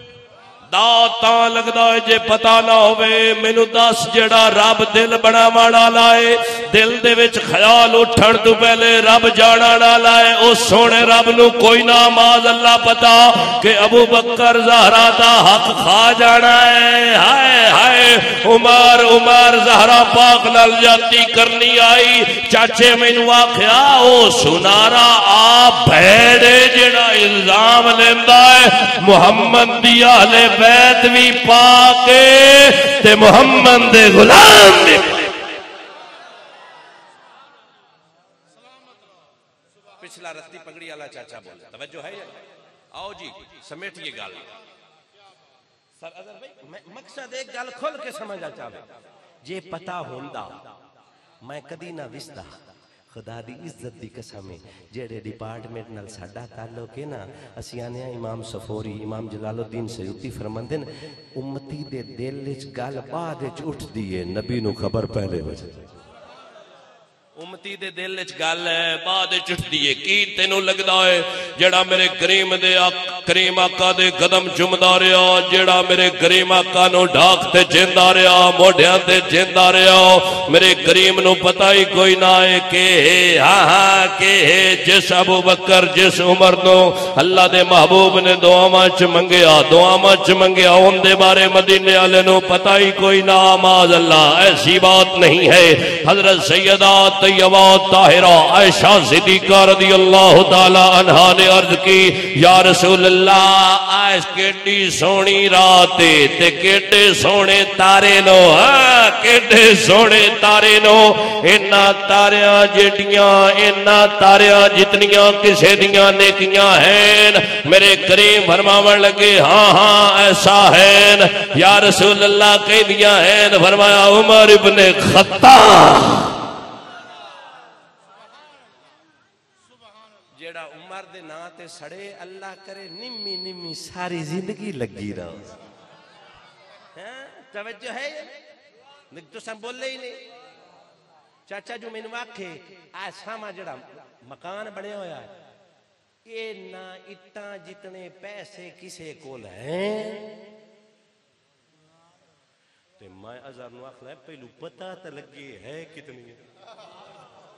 داتا لگدا ہے جے پتا نہ ہوئے مینو دس جڑا رب دل بنا ماڑا لائے دل دے وچ خیال اٹھن تو پہلے رب جانا نہ لائے او سونے رب نو کوئی نہ ماذ اللہ پتا کہ ابو بکر زہرا دا حق کھا جانا ہے ہائے ہائے عمر زہرا پاک نال جاتی کرنی آئی چاچے مینو آکھیا او سنارا آپ بھیڑے جڑا الزام لیندہ ہے محمد دی اہل بیت بھی پاکے تے محمد دے غلام بھی پچھلا رتی پگڑی والا چاچا بولا توجہ ہے آؤ جی سمیٹیے گال سر اظہر بھائی مقصد ایک گال کھول کے سمجھا چاہے جے پتا ہوندہ میں کدی نہ وسدہ خدا دی عزت دی قسمیں جیڑے ڈپارٹمنٹ نال ساڈا تعلق ہے نا اسیانے امام صفوری امام جلال الدین سیوطی فرماندن امتی دے دل وچ گل بعد وچ اٹھ دیے نبی نو خبر پہلے وجہ امتی دے دل وچ گل ہے بعد وچ اٹھ دیے کی تینوں لگدا ہے جڑا میرے کریم آقا دے قدم چومدا رہیا جڑا میرے کریم آقا نو ڈھاک تے جیندا رہیا موڈیاں تے جیندا رہیا میرے کریم نو پتہ ہی کوئی نہ ہے کہ ہاں کہ جس ابو بکر جس عمر نو اللہ دے محبوب نے دعاواں چ منگیا اون دے بارے مدینے والے نو پتہ ہی کوئی نہ معاذ اللہ ایسی بات نہیں ہے حضرت سیدہ طیبہ طاہرہ عائشہ صدیقہ رضی اللہ تعالی عنہ نے عرض کی یا رسول اللہ آج کیڈی سونی رات تے کیڈے سونے تارے نو کیڈے سونے تارے نو اینا تاریاں جیڑیاں اینا تاریاں جتنیاں کسے دیاں نیکیاں ہیں میرے کریم فرماون لگے ہاں ایسا ہے یا رسول اللہ کہہ دیا ہے فرمایا عمر ابن خطاب جیڑا عمر دے ناتے سڑے اللہ کرے نمی ساری زندگی لگی رہو توجہ ہے تو سب بول لے ہی نہیں چاچا جو میں نے واقعے آج ساما جڑا مکان بڑے ہویا ہے یہ نہ اتنا جتنے پیسے کسے کول ہیں تے میں ازار نو آخلا ہے پہلو پتہ تا لگے ہے کتنی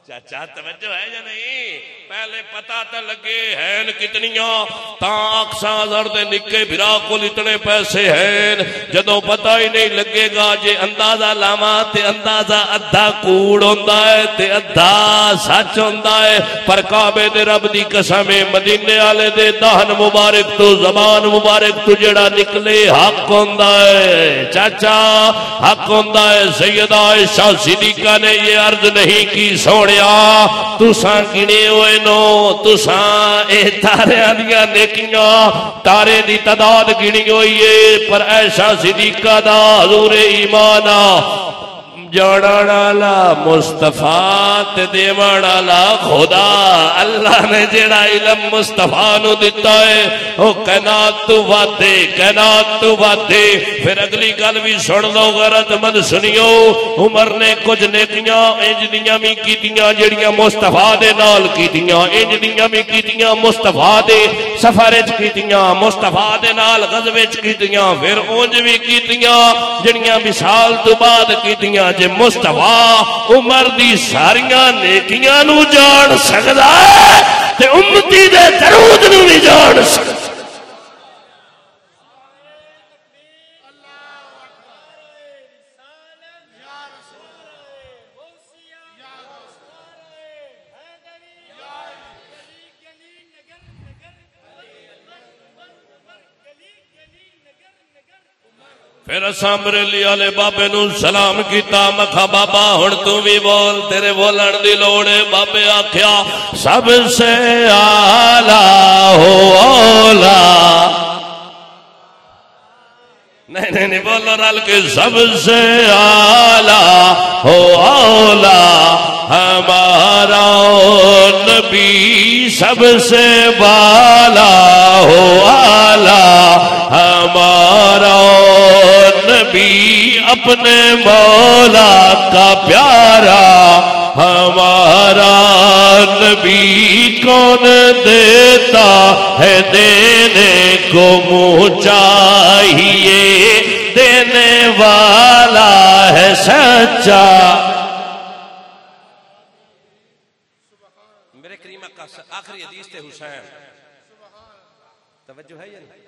چاچا توجہ ہے یا نہیں پہلے پتہ تا لگے ہیں کتنیاں اقصا دے نکے بھرا کو اتنے پیسے ہیں جدوں پتہ ہی نہیں لگے گا جے اندازہ لاواں تے اندازہ ادھا کوڑ ہوندا ہے تے ادھا سچ ہوندا ہے پر کعبے دے رب دی قسم مدینے والے دے دہن مبارک تو زبان مبارک تو جڑا نکلے حق ہوندا ہے چاچا حق ہوندا ہے سیدہ عائشہ صدیقہ نے یہ عرض نہیں کی سونیا تساں گنے ہوئے نو تساں اے تارے دیاں نیکیاں تارے دی تعداد گنی ہوئی ہے پر عائشہ صدیقہ دا حضور ایمانا جوڑانا مصطفیٰ تے دیوانا خدا اللہ نے جڑا علم مصطفیٰ نو دیتا ہے او کائنات تو واتے پھر اگلی گل بھی سن لو غیرت مند سنیو عمر نے کچھ نیکیاں انجنیاں بھی کیتیاں جڑیاں مصطفیٰ دے نال کیتیاں انجنیاں بھی کیتیاں مصطفیٰ دے سفرج کیتیاں مصطفیٰ دے نال غزوے کیتیاں پھر اونج بھی کیتیاں جڑیاں مثال تو بعد کیتیاں جے مصطفیٰ عمر دی ساریاں نیکیاں نو جان سکدا ہے تے امتی دے درود نو بھی جان سکدا پھر اساں بریلی والے بابے نو سلام کیتا مکھا بابا ہن تو بھی بول تیرے بولن دی لوڑ ہے بابے آکھیا سب سے اعلی ہو اولا نہیں بولو رل کے سب سے اعلی ہو اولا ہمارا نبی سب سے بالا ہو اعلی ہمارا نبی اپنے مولا کا پیارا ہمارا نبی کون دیتا ہے دینے کو منہ چاہیے دینے والا ہے سچا میرے کریم کا آخری حدیث تے حسین توجہ ہے یا نہیں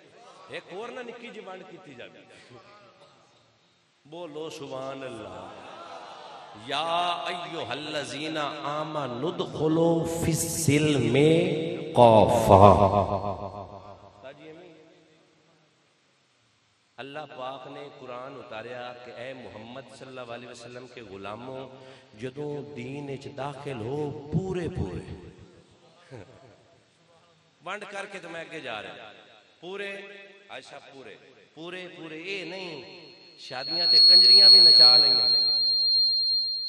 ایک اور نہ نکی جی بانڈ کیتی جاتی بولو سبحان اللہ یا ایوہ الذین آمنوا ادخلوا فی السلم کافہ اللہ پاک نے قرآن اتاریا کہ اے محمد صلی اللہ علیہ وسلم کے غلاموں جدوں دین اچ داخل ہو پورے بانڈ کر کے تو میں اگے جا رہا پورے عائشہ پورے اے نہیں شادیاں تے کنجریاں بھی نچا لیں گے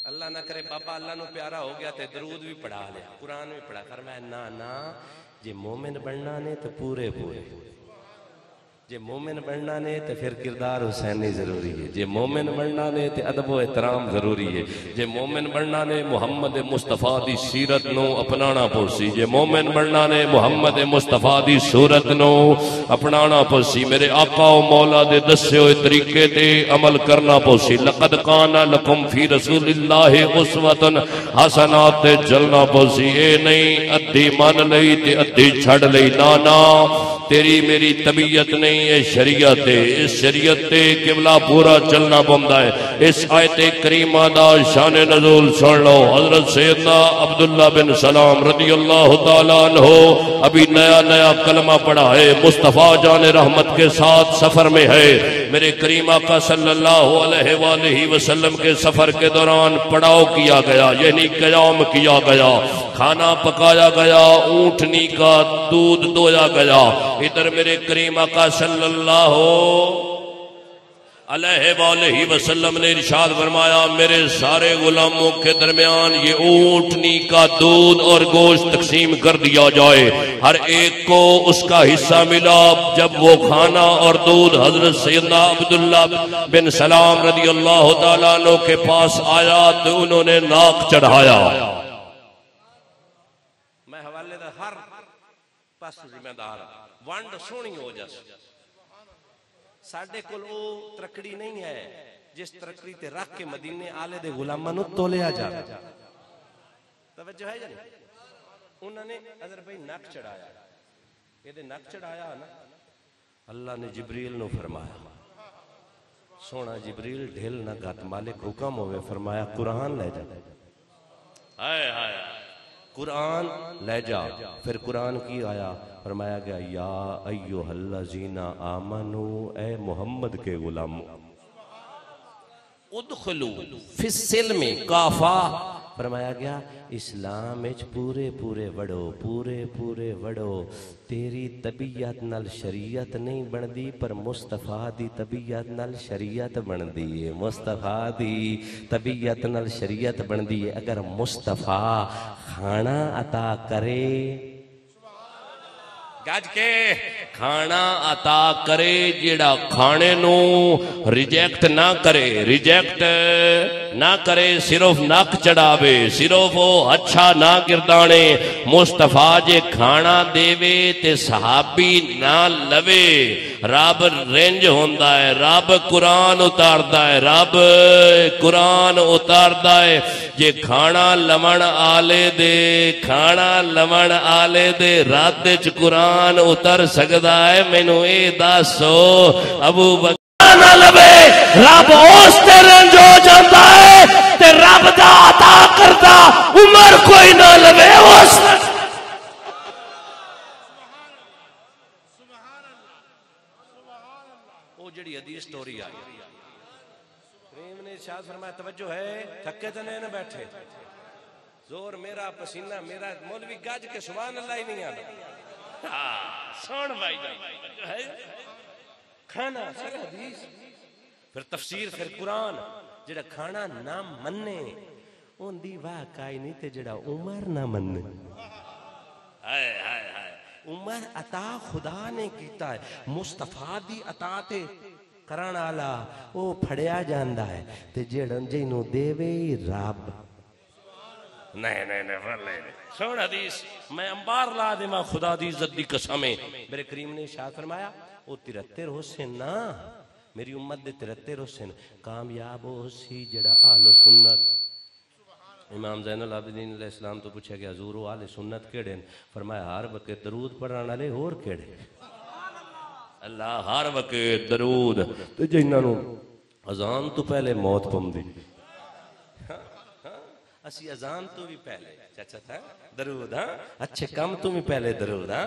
اللہ نہ کرے بابا اللہ نو پیارا ہو گیا تے درود بھی پڑھا لیا قرآن بھی پڑھا فرمایا نا جے مومن بننا نے تو پورے جے مومن بننا نے تو پھر کردار حسینی ضروری ہے جے مومن بننا نے تو ادب و احترام ضروری ہے جے مومن بننا نے محمد مصطفیٰ دی سیرت نو اپنانا پوسی جے مومن بننا نے محمد مصطفیٰ دی صورت نو اپنانا پوسی میرے آقا و مولا دے دسے ہوئے طریقے تے عمل کرنا پوسی لقد کان لکم فی رسول اللہ اسوۃ حسنات تے چلنا پوسی اے نہیں ادھی مان لئی تے ادھی چھڑ لئی نا تیری میری طبیعت نہیں ہے شریعت ہے اس شریعت تے قبلہ پورا چلنا پوندا ہے اس آیت کریمہ دا شان نزول سن لو حضرت سیدنا عبداللہ بن سلام رضی اللہ تعالیٰ عنہ ابھی نیا کلمہ پڑھا ہے مصطفیٰ جان رحمت کے ساتھ سفر میں ہے میرے کریم آقا صلی اللہ علیہ وآلہ وسلم کے سفر کے دوران پڑاؤ کیا گیا یعنی قیام کیا گیا کھانا پکایا گیا اونٹنی کا دودھ دویا گیا ادھر میرے کریم آقا صلی اللہ علیہ وآلہ وسلم نے ارشاد فرمایا میرے سارے غلاموں کے درمیان یہ اونٹنی کا دودھ اور گوشت تقسیم کر دیا جائے ہر ایک کو اس کا حصہ ملا جب وہ کھانا اور دودھ حضرت سیدنا عبداللہ بن سلام رضی اللہ تعالیٰ عنہ کے پاس آیا تو انہوں نے ناک چڑھایا میں حوالے دا ہر پاس ذمہ دار وانڈ سونی ہو جائے ساڑھے کل او ترکڑی نہیں ہے جس ترکڑی تے رکھ کے مدینے آلے دے غلامہ نو تولیا جا توجہ ہے جائے انہوں نے حضرت بھائی ناک چڑھایا یہ نک چڑھایا نا اللہ نے جبریل نو فرمایا سونا جبریل ڈھیل نہ گت مالک حکم ہوئے فرمایا قرآن لے جا قرآن لے جا پھر قرآن کی آیا فرمایا گیا یا ایوہ الذین آمنو اے محمد کے غلاموں ادخلو فی السلم کافا فرمایا گیا اسلام اچ پورے پورے وڑو تیری طبیعت نال شریعت نہیں بندی پر مصطفیٰ دی طبیعت نال شریعت بندی ہے مصطفیٰ دی طبیعت نال شریعت بندی ہے اگر مصطفیٰ کھانا عطا کرے گج کے کھانا عطا کرے جیڑا کھانے نو ریجیکٹ نہ کرے صرف نک چڑھاوے صرف وہ اچھا نہ گردانے مصطفیٰ جے کھانا دے تے صحابی نہ لوے رب رنج ہوندا ہے رب قرآن اتاردا ہے جے کھانا لمن آلے دے رات وچ قرآن اتر سکدا ہے مینوں اے دسو ابو بکر نہ لوے رب اس تے رنج ہو جاندا ہے تے رب دا عطا کردا عمر کوئی نہ لوے اس وہ جڑی حدیث سٹوری آئی کریم نے ارشاد فرمایا توجہ ہے تھکے تو نہیں بیٹھے زور میرا پسینہ میرا مولوی گج کے سبحان اللہ ہی نہیں آنا سون بھائی جان کھانا سر حدیث پھر تفسیر پھر قرآن جڑا کھانا نہ مننے ان دی واقعی نہیں تے جڑا عمر نہ مننے عمر عطا خدا نے کیتا ہے مصطفیٰ دی عطا تے کران آلا وہ پھڑیا جاندہ ہے تے جڑن جینو دیوے رب نہیں سن حدیث میں انبار لا دے ماں خدا دی عزت دی قسمیں میرے کریم نے ارشاد فرمایا وہ 73 حسین نا میری امت دے 73 حسین کامیاب ہو سی جڑا اہل سنت امام زین العابدین علیہ السلام تو پوچھا کہ حضور و اہل سنت کیڑے فرمایا ہر وقت درود پڑھان والے اور کیڑے اللہ ہر وقت درود تے جنہاں نو اذان تو پہلے موت پوندی اسی اذان تو بھی پہلے چچا تھا درود ہاں اچھے کم تو بھی پہلے درود ہاں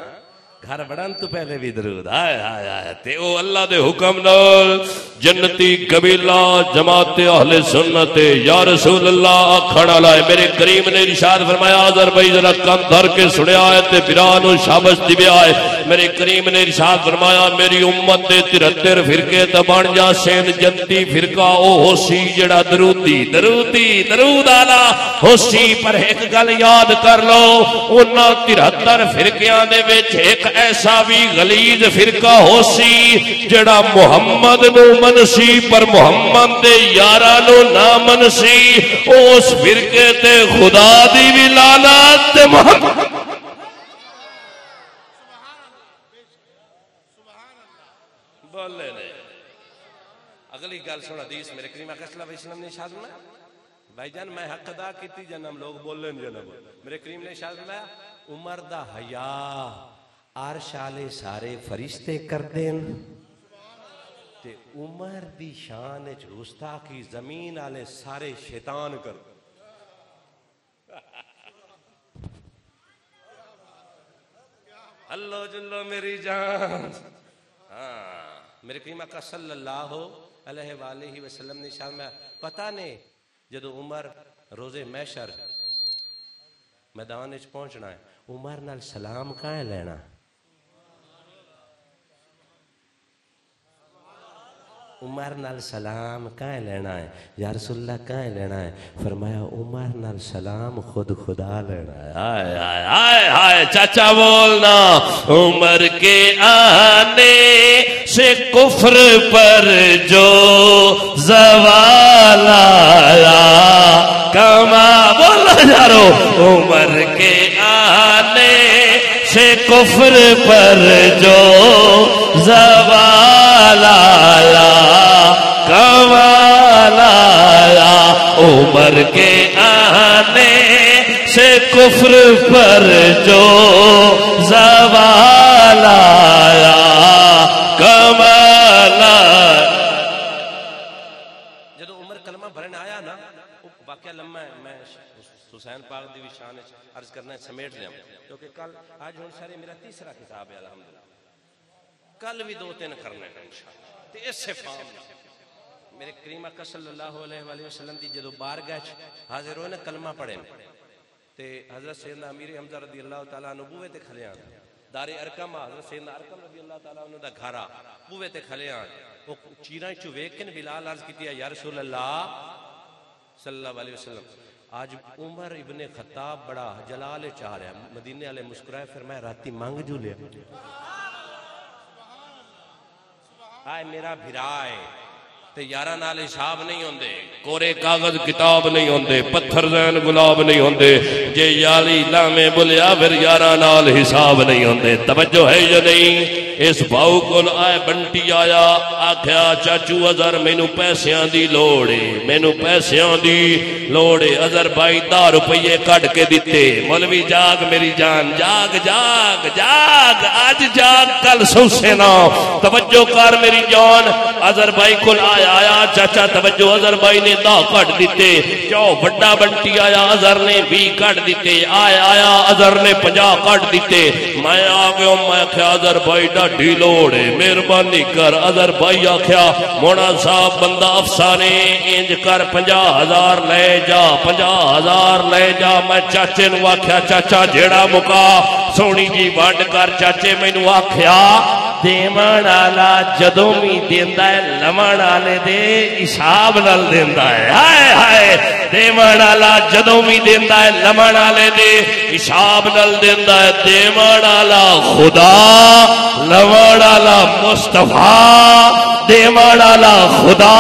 گھر بڑھن تو پہلے بھی درود آئے تے او اللہ دے حکم نال جنتی قبیلہ جماعت اہل سنت یا رسول اللہ کھڑا لائے میرے کریم نے ارشاد فرمایا آذر بھائی ذرا کم دھر کے سنے آئے تے برانو شابش دی بھی آئے میرے کریم نے ارشاد فرمایا میری امت دے 73 فرقے تبان جا سین جنتی فرقہ او ہو سی جڑا درود آلا ہو سی پر ایک گل یاد کر لو انہاں 73 فرقیاں دے وچ ایک ایسا بھی غلیظ فرقہ ہو سی جڑا محمد نو منسی پر محمد دے یارہ نو نہ منسی اس فرقے تے خدا دی بھی لعنت تے محمد بولے نے اگلی گل سن حدیث میرے کریم آقا صلی اللہ علیہ وسلم نے ارشاد فرمایا بھائی جان میں حق ادا کیتی جنم لوگ بولے جنم میرے کریم نے ارشاد فرمایا عمر دا حیا عرش والے سارے فرشتے کر دین تے عمر دی شان وچ گستاخی زمین والے سارے شیطان کر اللہ جلو میری جان ہاں میرے کریم آقا صلی اللہ علیہ وآلہ وسلم نے شان میں پتہ نہیں جدو عمر روزے محشر میدان وچ پہنچنا ہے عمر نال سلام کہاں لینا عمر نال سلام کہاں لینا ہے یا رسول اللہ کہاں لینا ہے فرمایا عمر نال سلام خود خدا لینا ہے آئے آئے آئے آئے چاچا بولنا عمر کے آنے سے کفر پر جو زوال آیا کما بولنا جارو عمر کے آنے سے کفر پر جو زوال آیا کمال آیا عمر کے آنے سے کفر پر جو زوال آیا کمال آیا. جدو عمر کلمہ بھرن آیا نا واقعہ لمحہ ہے میں حسین پاک دی شان عرض کرنا سمیٹ لیا کیونکہ کل آج ہوں سارے میرا تیسرا کتاب ہے الحمدللہ کل بھی 2-3 کرنے ہیں انشاءاللہ تے اس سے فام میرے کریم آقا صلی اللہ علیہ وآلہ وسلم دی جدو بارگاہ حاضر ہوئے نا کلمہ پڑھے تے حضرت سیدنا امیر حمزہ رضی اللہ تعالیٰ عنہ بوئے تے کھلے آن دار ارکم حضرت سیدنا ارکم رضی اللہ تعالیٰ عنہ دا گھارا بوئے تے کھلے آن وہ چیرائیں چو ویکن بلال عرض کیتی ہے یا رسول اللہ صلی اللہ علیہ وسلم آج عمر ابن خطاب بڑا جلال چاہ رہا ہے مدینے والے مسکرائے فرمایا راتی مانگ جو لیا آئے میرا بھرائے تے یارہ نال حساب نہیں ہوندے کورے کاغذ کتاب نہیں ہوندے پتھر ذہن گلاب نہیں ہوندے جے یالی لامے بلیا پھر یارہ نال حساب نہیں ہوندے. توجہ ہے یا نہیں؟ اس بھاؤ کول آئے بنٹی آیا آکھیا چاچو اظہر مینوں پیسیاں دی لوڑے مینوں پیسیاں دی لوڑے. اظہر بھائی 10 روپیے کٹ کے دیتے. مولوی جاگ میری جان جاگ جاگ جاگ آج جاگ کل سوسے نا. توجہ کر میری جان. اظہر بھائی کول آیا چاچا توجہ اظہر بھائی نے 10 کٹ دیتے. جاؤ بڑا بنٹی آیا اظہر نے 20 کٹ دیتے. آیا اظہر نے 50 کٹ دیتے. میں آ گیا میں کہا اظہر بھائی ڈی لوڑے مہربانی کر. اظہر بھائی آخیا مونا صاحب بندہ افسانے انج کر 50,000 لے جا 50,000 لے جا. میں چاچے نو آخیا چاچا جیڑا مکا سونی جی ونڈ کر. چاچے مینو آخیا دیوان والا جدوں بھی دیندا ہے لمن والے دے حساب نال دیندا ہے. ہائے ہائے دیوان والا جدوں بھی دیندا ہے لمن والے دے حساب نال دیندا ہے. دیوان والا خدا لمن والا مصطفیٰ دیوان والا خدا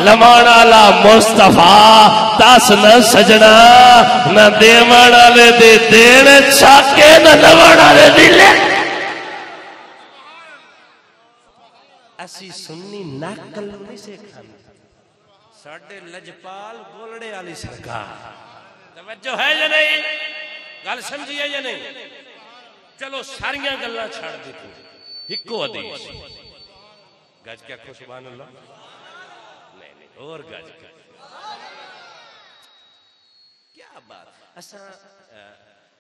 لمن والا مصطفیٰ. دس نہ سجنا نہ دیوان والے دے دین چھاکے نہ لمن والے دی لے. اسی سنی ناکل نہیں سے کھانا ساڑھے لجپال گولڑے والی سرکار. توجہ ہے یا نہیں؟ گل سمجھی ہے یا نہیں؟ چلو ساریاں گلاں چھڑ دیتی ہکو حدیث گج کیا کھو سبحان اللہ نہیں اور گج کیا بات اساں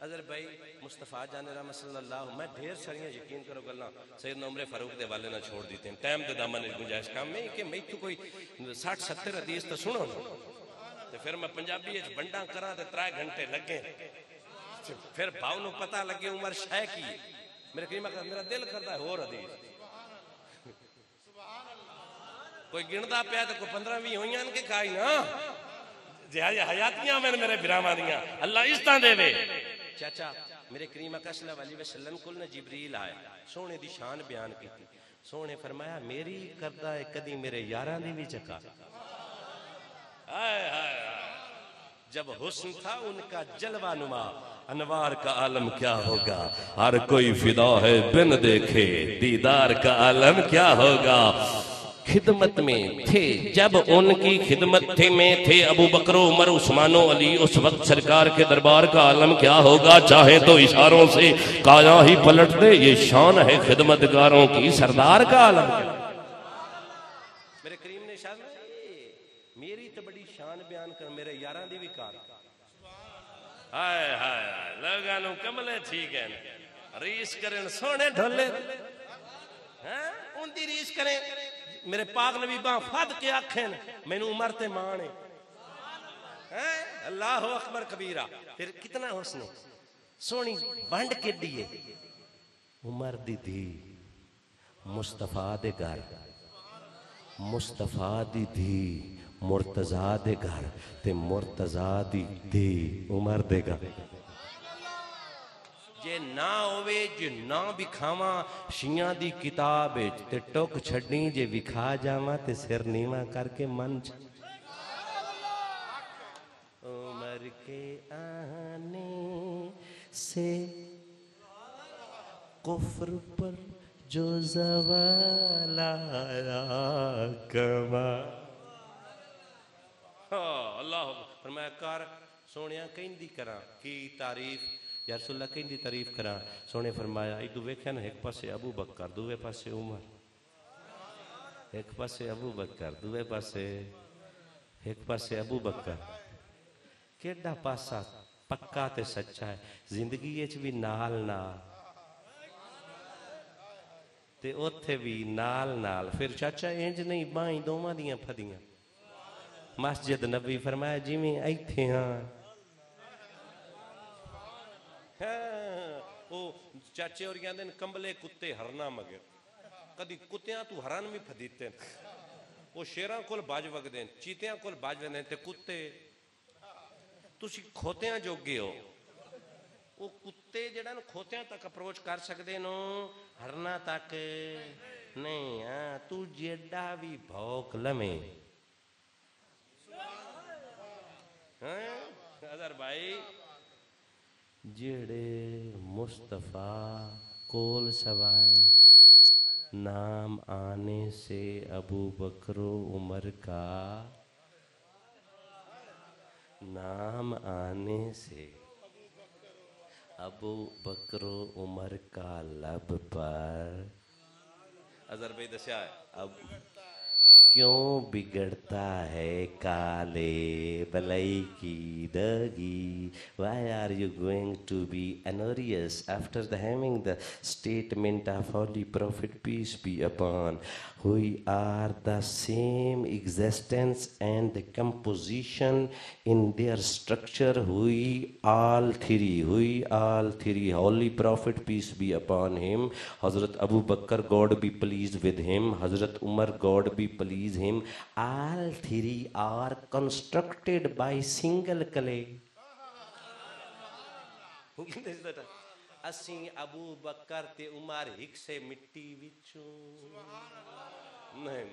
اظہر بھائی مصطفیٰ جان رحمہ صلی اللہ میں ڈھیر ساریاں یقین کرو گلنا سیدنا عمر فاروق دے والے نہ چھوڑ دیتے ہیں ٹائم دے دامن گنجائش کام میں کہ میں تو کوئی 60-70 حدیث تو سنو تے پھر میں پنجابی اچ بنڈا کراں تے 3 گھنٹے لگے. پھر بھاؤ نو پتہ لگے عمر شے کی میرے کریمہ کا میرا دل کرتا ہے اور حدیث کوئی گندا پیا تو کوئی 15-20 ہوئیاں ان کے کھائی نا جی حیاتیاں میں میرے براما دیاں اللہ عزتاں دے وے. چاچا میرے کریم آقا صلی اللہ علیہ وسلم کل نے جبریل آئے سونے دی شان بیان کی تھی. سونے فرمایا میری کردہ ہے کدی میرے یاراں دی بھی چکا. جب حسن تھا ان کا جلوہ نما انوار کا عالم کیا ہوگا. ہر کوئی فدا ہے بن دیکھے دیدار کا عالم کیا ہوگا. خدمت میں تھے جب ان کی خدمت میں تھے ابو بکر عمر عثمان و علی اس وقت سرکار کے دربار کا عالم کیا ہوگا. چاہے تو اشاروں سے کایا ہی پلٹ دے یہ شان ہے خدمتگاروں کی سردار کا عالم. میرے کریم نے اشارہ میری تو بڑی شان بیان کر میرے یاراں دی بھی کار. ہائے ہائے لوگاں نو کملے ٹھیک ہے ریس کرن سونے ڈھولے ہاں ان دی ریس کریں. میرے پاک نبی باں فد کے آکھیں مینوں عمر تے مانے اللہ اکبر کبیرہ. پھر کتنا حسن سونی بانڈ کے دیئے عمر دی دھی مصطفیٰ دے گھر مصطفیٰ دی دھی مرتضیٰ دے گھر تے مرتضیٰ دی دھی عمر دے گھر. جے نہ ہوئے جے نہ بکھاواں شیعہ دی کتاب تے ٹوک چھڑنی جے بکھا جاواں تے سر نیواں کر کے من عمر کے آنے سے کفر پر جو زوال آیا کما. اللہ فرمایا کر سونیاں کہیں دی کراں کی تعریف یا رسول اللہ کہیں دی تعریف کرا. سونے فرمایا ایدو ویکھیا نا ایک پاسے ابو بکر دوے پاسے عمر، ایک پاسے ابو بکر دوے پاسے، ایک پاسے ابو بکر. کیڑا پاسا پکا تے سچا ہے زندگی اچ بھی نال نال تے اوتھے بھی نال نال. پھر چاچا انج نہیں بائیں دوواں دیاں پھدیاں. مسجد نبی فرمایا جویں ایتھے ہاں او چاچے اور کہندے کمبلے کتے ہرنا مگر کدی کتیاں تو ہرن بھی پھدیتے وہ شیراں کول باج وگدے چیتیاں کول باج وگدے تے کتے تسی کھوتیاں جوگے ہو. وہ کتے جڑا نا کھوتیاں تک اپروچ کر سکدے نو ہرنا تک نہیں. ہاں تو جیڈا بھی بھوک لمے حضر بھائی جڑے مصطفیٰ کول سوائے نام آنے سے ابو بکر و عمر کا، نام آنے سے ابو بکر و عمر کا لب پر حضر بھائی دسیا ہے. اب کیوں بگڑتا ہے کالے بلائی کی دگی. Why are you going to be anorious after having the statement of Holy Prophet peace be upon? We are the same existence and the composition in their structure. We all three. Holy Prophet peace be upon him. Hazrat Abu Bakr, God be pleased with him. Hazrat Umar, God be pleased him. All three are constructed by single clay. اسیں ابو بکر تے عمر ہک سے مٹی وچوں نہیں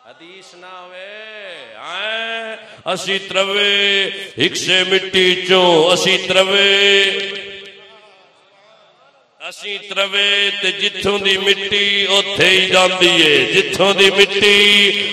حدیث نہ ہوئے آئیں اسی تروے ہک سے مٹی چوں اسی تروے تے جتھوں دی مٹی اوتھے ہی جاندی ہے، جتھوں دی مٹی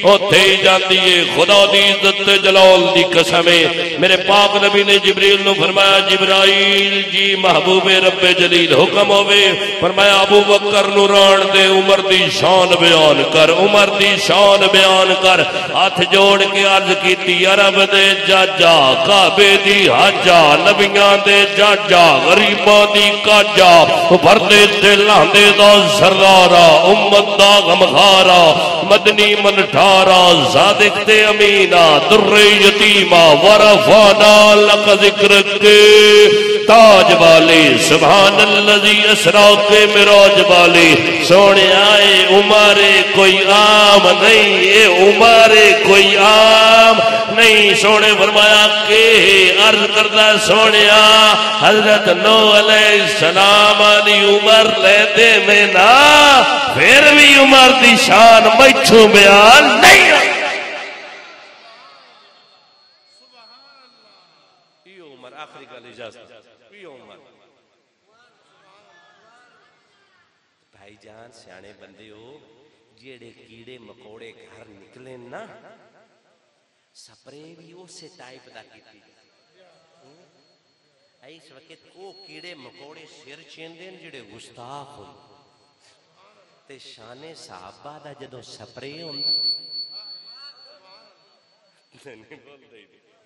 اوتھے ہی جاندی ہے. خدا دی عزت جلال دی قسم ہے. میرے پاک نبی نے جبریل نو فرمایا جبرائیل جی محبوب رب جلیل حکم ہوئے. فرمایا ابو بکر نو ران دے عمر دی شان بیان کر، عمر دی شان بیان کر. ہاتھ جوڑ کے عرض کیتی عرب دے جاجا کعبے دی حاجا نبیاں دے جاجا غریباں دی کاجا بردے تے لاندے دا سردارا امت دا غمخارا مدنی منٹھارا صادق تے امینہ در یتیمہ ورفانا لک ذکر کے تاج والے سبحان اللذی اسرا کے مراج والے. سونے آئے عمر کوئی عام نہیں، اے عمر کوئی عام نہیں. سونے فرمایا کہ عرض کردہ سونے حضرت نو علیہ السلام آنی عمر لے دے میں نا پھر بھی عمر دی شان میچھو بیان نہیں. عمر آخری کا اجازت عمر بھائی جان سیانے بندے ہو جیڑے کیڑے مکوڑے گھر نکلے نا سپرے بھی اسے ٹائپ دا کیتی. اس وقت وہ کیڑے مکوڑے سر چیندین جڑے گستاخ ہوں تے شان صحابہ دا جدو سپرے ہوں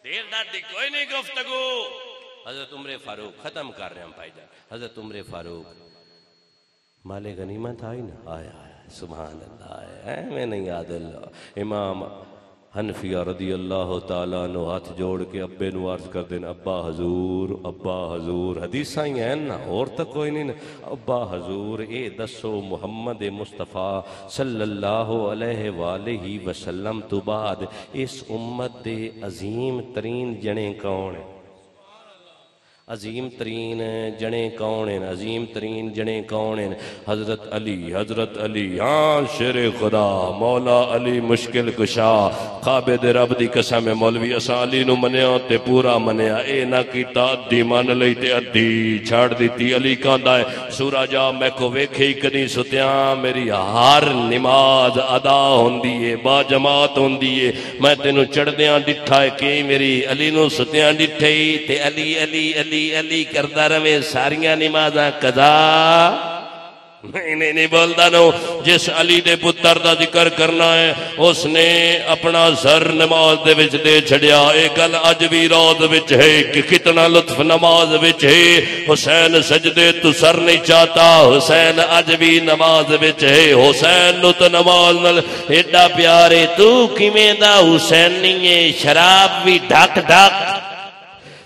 دیر دادی کوئی نہیں گفتگو. حضرت عمر فاروق ختم کر رہے ہیں بھائی جان. حضرت عمر فاروق مال غنیمت آئی نا آیا سبحان اللہ آیا میں نہیں یاد اللہ. امام حنفیہ رضی اللہ تعالیٰ عنہ ہاتھ جوڑ کے ابے نو عرض کر دین ابا حضور حدیثاں ہی ہیں نا اور تک کوئی نہیں. ابا حضور اے دسو محمد مصطفیٰ صلی اللہ علیہ وآلہ وسلم تو بعد اس امت دے عظیم ترین جنے کون ہیں؟ عظیم ترین جنے کون ہیں؟ عظیم ترین جنے کون ہیں؟ حضرت علی ہاں شیر خدا مولا علی مشکل کشا قابد رب دی قسم مولوی اسا علی نو منیا تے پورا منیا اے نہ کیتا ادھی من لئی تے ادھی چھاڑ دیتی. علی کہندا ہے سورا جا میں کو ویکھے کدی ستیاں میری ہر نماز ادا ہوندی ہے با جماعت ہوندی ہے. میں تینوں چڑھدیاں ڈٹھا ہے کہ میری علی نو ستیاں ڈٹھے تے علی علی علی کرتا رہے ساریاں نمازاں قضا نہیں بولتا نو جس علی دے پتر دا ذکر کرنا ہے اس نے اپنا سر نماز دے وچ دے چھڑیا. اے گل اج بھی رات وچ ہے کہ کتنا لطف نماز وچ ہے. حسین سجدے تو سر نہیں چاہتا, حسین اج بھی نماز وچ ہے. حسین نو تو نماز نال ایڈا پیار ہے. تو کیویں دا حسین نہیں ہے؟ شراب بھی ڈھک ڈھک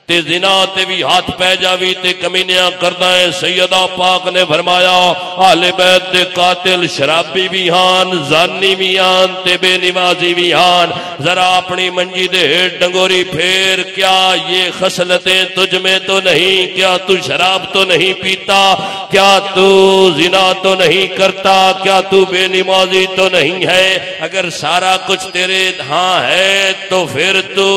تے زنا تے بھی ہاتھ پہ جاوی تے کمینیاں کردا ہے. سیدہ پاک نے فرمایا اہل بیت دے قاتل شرابی بھی ہان, زانی بھی ہان تے بے نمازی بھی ہان. ذرا اپنی منجی دے ہیٹھ ڈنگوری پھیر, کیا یہ خصلتیں تجھ میں تو نہیں؟ کیا تو شراب تو نہیں پیتا؟ کیا تو زنا تو نہیں کرتا؟ کیا تو بے نمازی تو نہیں ہے؟ اگر سارا کچھ تیرے ہاں ہے تو پھر تو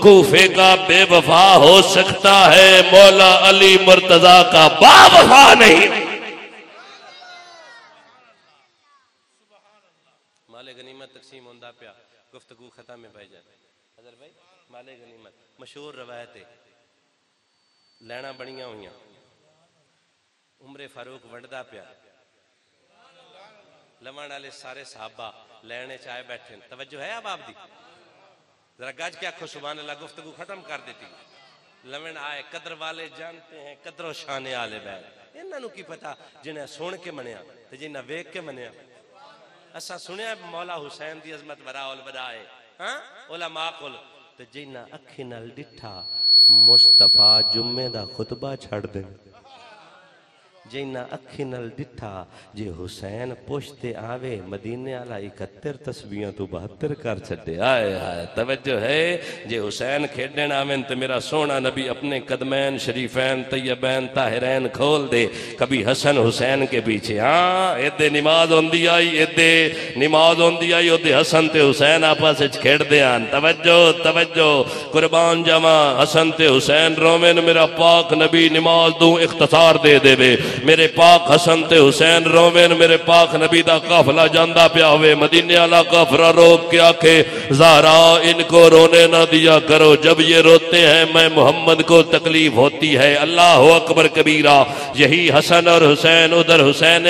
کوفے کا بے وفا ہو سکتا ہے, مولا علی مرتضی کا با وفا نہیں. مال غنیمت تقسیم ہوندہ پیا, گفتگو ختم میں پہ جائے. حضر بھائی مال غنیمت مشہور روایت ہے, لینا بڑیاں ہوئیاں, عمر فاروق ونڈدا پیا, لمن والے سارے صحابہ لینے چاہے بیٹھے. توجہ ہے اب آپ دی؟ ذرا گاج کے آنکھوں سبحان اللہ, گفتگو ختم کر دیتی. لمن آئے, قدر والے جانتے ہیں قدر و شان آلے بیت. انہاں نو کی پتا جنہیں سن کے منیا تے جنہیں ویک کے منیا. اسا سنیا مولا حسین دی عظمت ورا الوداع ہاں علماء کول, تے جنہیں اکھی نال ڈٹھا مصطفیٰ جمعے دا خطبہ چھڑ دے. جنہیں اکھی نال ڈٹھا جے حسین پوچھتے آوے مدینے والا 71 تسبیحاں تو 72 کر چھڈے. آئے آئے توجہ ہے. جے حسین کھیڈن آویں تے میرا سونا نبی اپنے قدمین شریفین طیبین طاہرین کھول دے, کبھی حسن حسین کے پیچھے. ہاں ایدے نماز ہوندی آئی, ایدے نماز ہوندی آئی, اودے حسن تے حسین آپس وچ کھیڈ دے آن. توجہ توجہ, قربان جاواں حسن تے حسین رومن میرا پاک نبی نماز دوں اختصار دے دے وے. میرے پاک حسن تے حسین رومن میرے پاک نبی دا قافلہ جاندہ پیا ہوئے. مدینے والا قافلہ روک کے آکھے زہرا ان کو رونے نہ دیا کرو, جب یہ روتے ہیں میں محمد کو تکلیف ہوتی ہے. اللہ اکبر کبیرہ. یہی حسن اور حسین ادھر حسین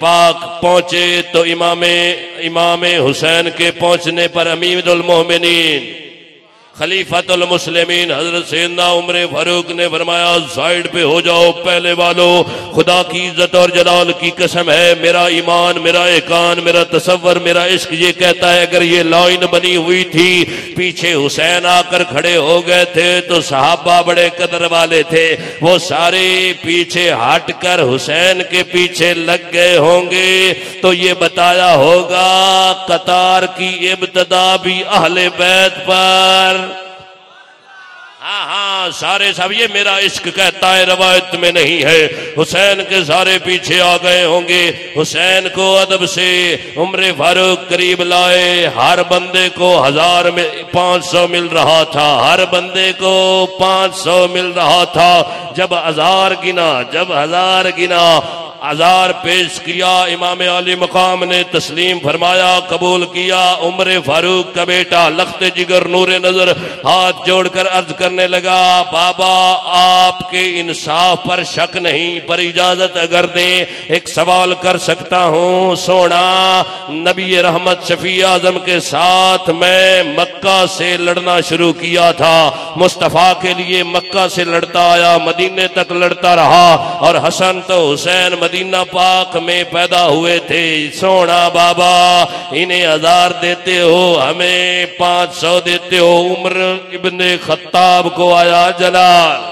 پاک پہنچے تو امام حسین کے پہنچنے پر امیر المومنین خلیفۃ المسلمین حضرت سیدنا عمر فاروق نے فرمایا سائیڈ پہ ہو جاؤ پہلے والو, خدا کی عزت اور جلال کی قسم ہے میرا ایمان میرا احسان میرا تصور میرا عشق یہ کہتا ہے اگر یہ لائن بنی ہوئی تھی پیچھے حسین آ کر کھڑے ہو گئے تھے تو صحابہ بڑے قدر والے تھے, وہ سارے پیچھے ہٹ کر حسین کے پیچھے لگ گئے ہوں گے تو یہ بتایا ہوگا قطار کی ابتدا بھی اہل بیت پر. ہاں ہاں سارے سب یہ میرا عشق کہتا ہے روایت میں نہیں ہے. حسین کے سارے پیچھے آ گئے ہوں گے. حسین کو ادب سے عمر فاروق قریب لائے. ہر بندے کو 1000 میں 500 مل رہا تھا, ہر بندے کو 500 مل رہا تھا. جب 1000 گنا 1000 پیش کیا, امام علی مقام نے تسلیم فرمایا قبول کیا. عمر فاروق کا بیٹا لخت جگر نور نظر ہاتھ جوڑ کر عرض کرنے لگا بابا آپ کے انصاف پر شک نہیں, پر اجازت اگر دیں ایک سوال کر سکتا ہوں. سونا نبی رحمت شفیع اعظم کے ساتھ میں مکہ سے لڑنا شروع کیا تھا, مصطفیٰ کے لیے مکہ سے لڑتا آیا, مدینے تک لڑتا رہا, اور حسن تو حسین مدینہ پاک میں پیدا ہوئے تھے. سونا بابا انہیں 1000 دیتے ہو ہمیں 500 دیتے ہو. عمر ابن خطاب کو آیا جلال,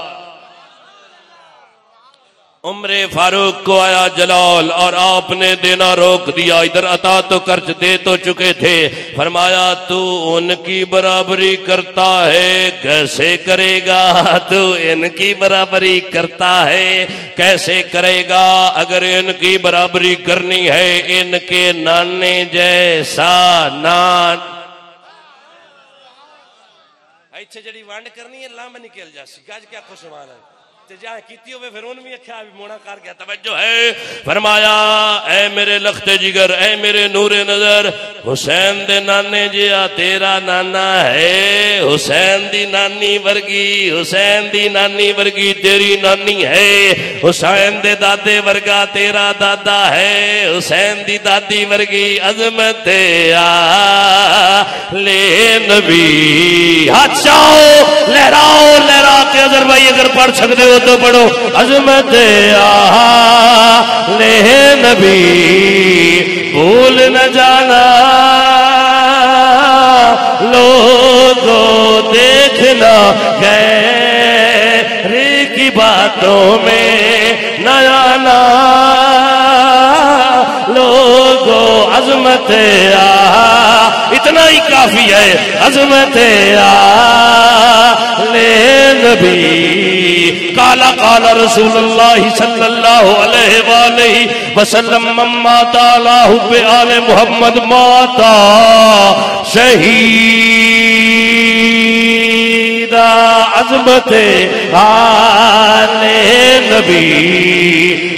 عمر فاروق کو آیا جلال, اور آپ نے دینا روک دیا. ادھر عطا تو قرض دے تو چکے تھے. فرمایا تو ان کی برابری کرتا ہے کیسے کرے گا, تو ان کی برابری کرتا ہے کیسے کرے گا. اگر ان کی برابری کرنی ہے ان کے نانے جیسا نان ایچھے جڑی وانڈ کرنی ہے لام نکل جاسی. گاج کیا خوش سبحان ہے. تے جہاں کیتی ہوئے پھر ان بھی اکھیا بھی مونا کر گیا. توجہ ہے. فرمایا اے میرے لخت جگر، اے میرے نور نظر، حسین دے نانے جیا تیرا نانا ہے، حسین دی نانی ورگی، حسین دی نانی ورگی تیری نانی ہے، حسین دے دادے ورگا تیرا دادا ہے، حسین دی دادی ورگی عظمت آل نبی. ہاتھ چاہو لہراؤ، لہرا کے اگر بھائی اگر پڑھ سکتے ہو تو پڑھو. عظمت آل نبی بھول نہ جانا، لوگوں دیکھنا غیر کی باتوں میں نہ آنا، لوگوں عظمت اتنا ہی کافی ہے. عظمت آل نبی قال قال رسول اللہ صلی اللہ علیہ وآلہ وسلم من مات علی حب آل محمد مات شہیدا. عظمت آل نبی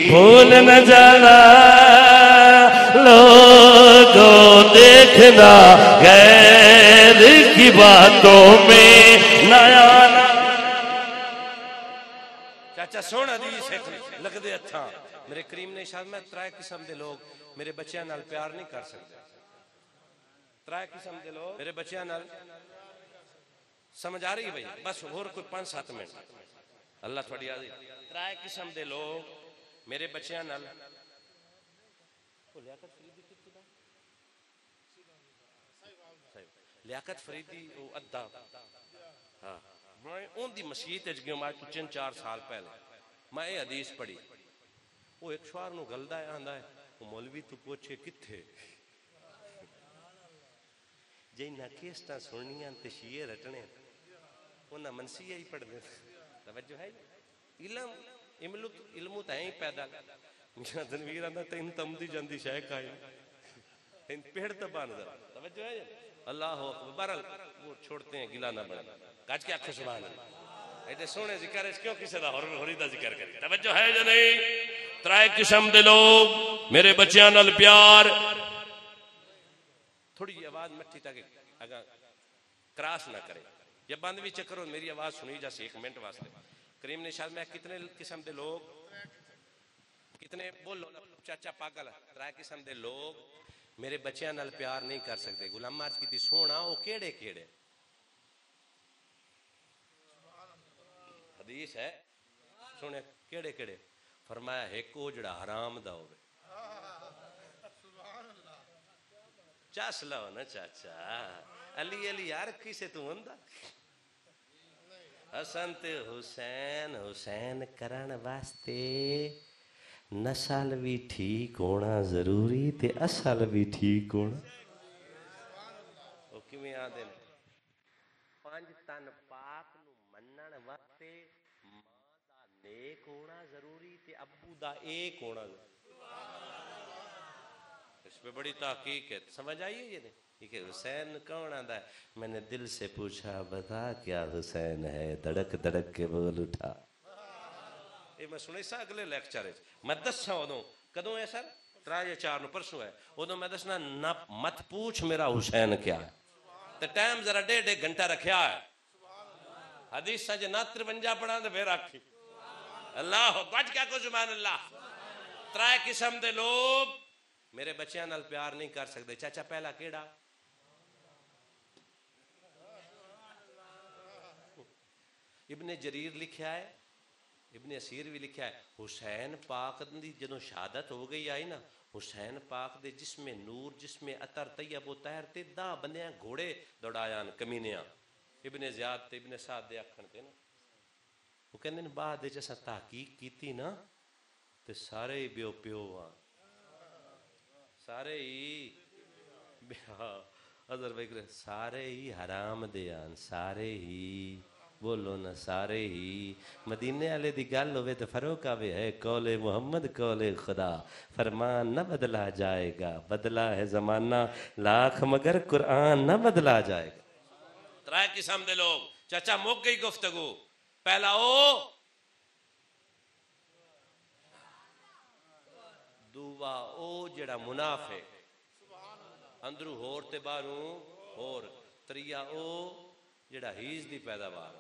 بھول نہ جانا، لوگوں دیکھنا غیر کی باتوں میں نہ آنا. چاچا سن حدیث لگ دے اتھاں میرے کریم نے ارشاد میں ترائے قسم دے لوگ میرے بچیاں نال پیار نہیں کر سکتے. ترائے قسم دے لوگ میرے بچیاں نال سمجھ آ رہی ہے بھائی؟ بس اور کوئی 5-7 منٹ اللہ تھوڑی آدھی. ترائے قسم دے لوگ میرے بچیاں نال لیاقت فریدی وہ ادھا ہاں میں ان دی مسیحت اچ گیا میں 3-4 سال پہلے میں یہ حدیث پڑھی. وہ ایک شوہر نو گلدا ہے آندا ہے وہ مولوی تو پوچھے کتھے جے نہ کیسٹاں سننیاں تے شیعہ رٹنے انہاں منسیہ ہی پڑھ دے. توجہ ہے علم علم تے ہی پیدا میاں تنویر آندا تین تمدی جاندی شے کائے ان پیڑ تے بن ذرا. توجہ ہے اللہ اکبر. بہرحال وہ چھوڑتے ہیں گلا نہ بنا کاج کے آنکھوں سبحان اللہ. ایڈے سونے ذکر ہے کیوں کسی دا ہوری دا ذکر کرے. توجہ ہے یا نہیں؟ ترائے قسم دے لوگ میرے بچیاں نال پیار. تھوڑی آواز مٹھی تاکہ اگر کراس نہ کرے یا بند بھی چکرو میری آواز سنی جیسے 1 منٹ واسطے. کریم نے شاید میں کتنے قسم دے لوگ کتنے بولو چاچا پاگل. ترائے قسم دے لوگ میرے بچیاں نال پیار نہیں کر سکتے. غلام مارچ کی تھی سونا وہ کیڑے کیڑے حدیث ہے سونے کیڑے کیڑے. فرمایا ایک وہ جڑا حرام دا ہوئے چاس لاؤ نا چاچا علی علی یار کسے تو ہوندا حسن تے حسین حسین کرن واسطے نسل بھی ٹھیک ہونا ضروری تے اصل بھی ٹھیک ہونا. او کیویں آندے نے 5 تن پاک نو منن واسطے ماں دا نیک ہونا ضروری تے ابو دا ایک ہونا ضروری. اس پہ بڑی تحقیق ہے. سمجھ آئیے یہ نہیں کہ حسین کون آندا ہے؟ میں نے دل سے پوچھا بتا کیا حسین ہے، دڑک دڑک کے بول اٹھا. یہ میں سنے سا اگلے لیکچر ہے میں دساں ادوں کدوں ہے سر 3 یا 4 نو پرسوں ہے ادوں میں دسنا نہ مت پوچھ میرا حسین کیا ہے تے ٹائم ذرا 1.5 گھنٹہ رکھیا ہے. حدیث جے نہ 53 پڑھا تے پھر آکھی اللہ بچ کیا کو سبحان اللہ. 3 قسم دے لوگ میرے بچیاں نال پیار نہیں کر سکتے. چاچا پہلا کیڑا؟ ابن جریر لکھیا ہے، ابن اسیر بھی لکھیا ہے. حسین پاک دی جدوں شہادت ہو گئی آئی نا حسین پاک دے جسم نور جسم عطر طیب و طاہر تے 10 بندیاں گھوڑے دوڑایان کمینیاں. ابن زیاد تے ابن سعد دے اکھن تے نا وہ کہندے نے بعد وچ اساں تحقیق کیتی نا تے سارے ہی بیو پیو ہاں سارے ہی حضر بھائی سارے ہی حرام دے آن سارے ہی بولو نا سارے ہی. مدینے والے دی گل ہوئے تو فروق آوے ہے قول محمد قول خدا فرمان نہ بدلا جائے گا بدلا ہے زمانہ لاکھ مگر قرآن نہ بدلا جائے گا. 3 قسم دے لوگ چاچا مک گئی گفتگو. پہلا او دووا او جڑا منافق اندرو ہور تے باہروں ہور، تریا او جڑا ہیز دی پیداوار،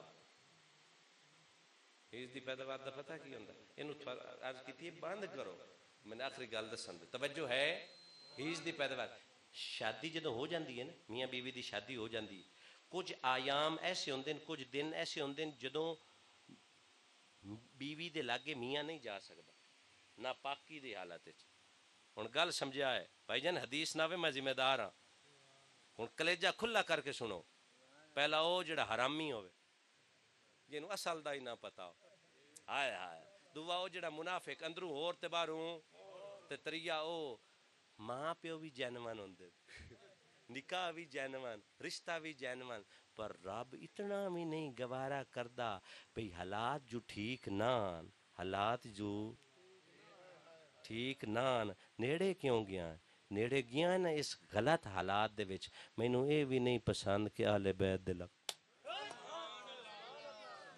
ہیز دی پیداوار دا پتہ کی ہوندا؟ اینو عرض کیتی ہے بند کرو، میں نے آخری گل دسن دے، توجہ ہے، ہیز دی پیداوار۔ شادی جدوں ہو جاندی ہے نا، میاں بیوی دی شادی ہو جاندی ہے، کچھ آیام ایسے ہوندے ہیں، کچھ دن ایسے ہوندے ہیں جدوں بیوی دے لاگے میاں نہیں جا سکدا، نہ پاکی دی حالت وچ۔ ہن گل سمجھا ہے بھائی جان، حدیث ناوے میں ذمہ دار ہاں، ہن کلیجہ کھلا کر کے سنو۔ پہلا او جڑا حرامی ہوئے جنوں اصل دا ہی نہ پتا ہو، ہائے ہائے۔ دووا او جڑا منافق اندروں ہور تے باہروں، تے تریا او ماں پیو بھی جینوان ہوندے، نکاح بھی جینوان، رشتہ بھی جینوان، پر رب اتنا بھی نہیں گوارا کردا بھئی حالات جو ٹھیک نان، حالات جو ٹھیک نان نیڑے کیوں گیا؟ نیڑے گیا نا اس غلط حالات دے وچ، مینوں اے بھی نہیں پسند کہ اہل بیت دے لگ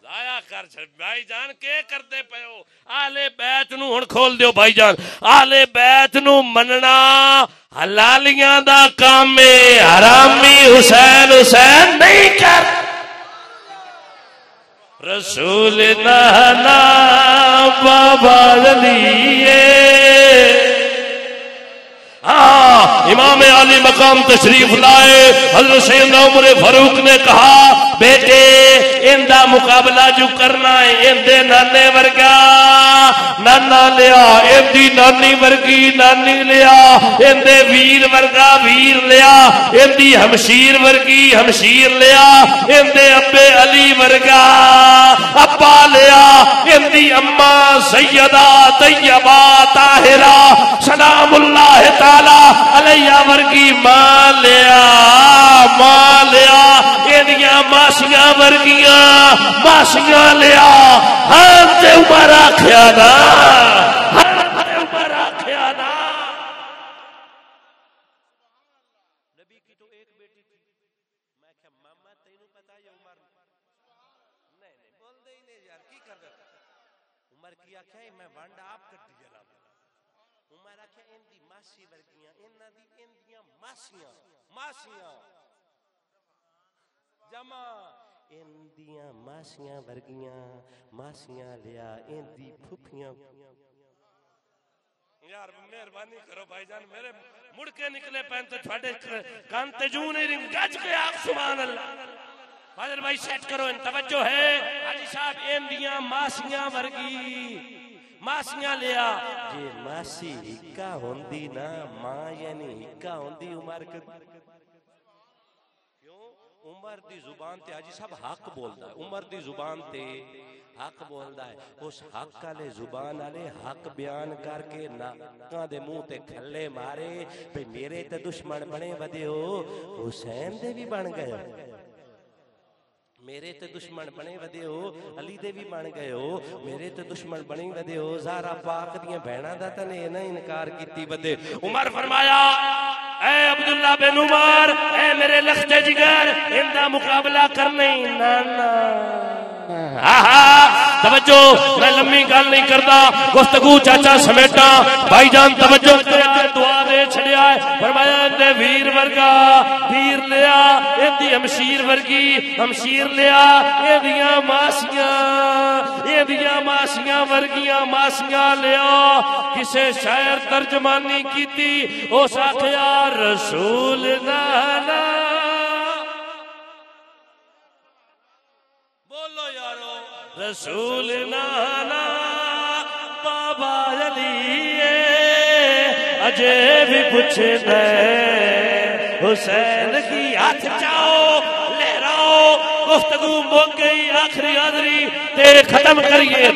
ضائع کر چھڑ۔ بھائی جان کے کردے پے ہو؟ اہل بیت نو ہن کھول دیو بھائی جان، اہل بیت نو مننا حلالیاں دا کام ہے، حرامی حسین حسین نہیں کر۔ رسول نانا بابا علیے، امام علی مقام تشریف لائے، حضرت سیدنا عمر فاروق نے کہا بیٹے اندہ مقابلہ جو کرنا ہے اندے نانے ورگا نانا لیا، اندی نانی ورگی نانی لیا، اندے ویر ورگا ویر لیا، اندی ہمشیر ورگی ہمشیر لیا، اندے ابے علی ورگا ابا لیا، اندی اماں سیدہ طیبہ طاہرہ سلام اللہ تعالی علیہ ورگی ماں لیا، ماں لیا، ایدیاں ماسیاں ورگیاں ماسیاں لیا۔ ہاں تے عمر آکھیا نا، ہاں تے عمر آکھیا نا۔ نبی کی تو ایک بیٹی تھی، میں کہا ماما تینوں پتا یا عمر؟ نہیں نہیں بول دے ہی نہیں یار، کی کر دے؟ عمر کی آکھیا میں وانڈ آپ کٹی جناب۔ عمر آکھیا ان دی ماسی ورگیاں، انہاں دی اندیاں ماسیاں ماسیاں جمع اندیاں ماسیاں ورگیاں ماسیاں لیا، اندی پھپھیاں۔ یار مہربانی کرو بھائی جان، میرے مڑ کے نکلے پہن تو چھوڑے کان تے جو نہیں رنگ گج کے آپ سبحان اللہ۔ حضر بھائی سیٹ کرو، ان توجہ ہے حاجی صاحب، اندیاں ماسیاں ورگی ماسیاں لیا۔ جی ماسی ہکا ہوندی نا، ماں یعنی ہکا ہوندی عمر کر عمر دی زبان تے حاجی صاحب حق بولدا ہے، عمر دی زبان تے حق بولدا ہے، اس حق والے زبان والے حق بیان کر کے ناکاں دے منہ تے کھلے مارے بھئی میرے تے دشمن بنے ودے ہو، حسین دے بھی بن گئے ہو، میرے تے دشمن بنے ودے ہو، علی دے بھی بن گئے ہو، میرے تے دشمن بنے ودے ہو، زہرا پاک دیاں بہناں دا تے نہ انکار کیتی ودے۔ عمر فرمایا اے عبداللہ بن عمر، اے میرے لخت جگر، اندہ مقابلہ کرنے نانا۔ توجہ، میں لمبی گل نہیں کرتا، گفتگو چاچا سمیٹا، بھائی جان توجہ دعا دے چھڑیا ہے، فرمایا اندے ویر ورگا ویر لیا، اندی ہمشیر ورگی ہمشیر لیا، اندیاں ماسیاں اندیاں ماسیاں ورگیاں ماسیاں لیا۔ کسے شاعر ترجمانی کی تھی، او ساکھیا رسول نانا، بولو یارو رسول نانا بابا علی اجے بھی پوچھنا حسین کی ہاتھ چاہو لہراؤ۔ گفتگو مک گئی، آخری حاضری تے ختم کریے۔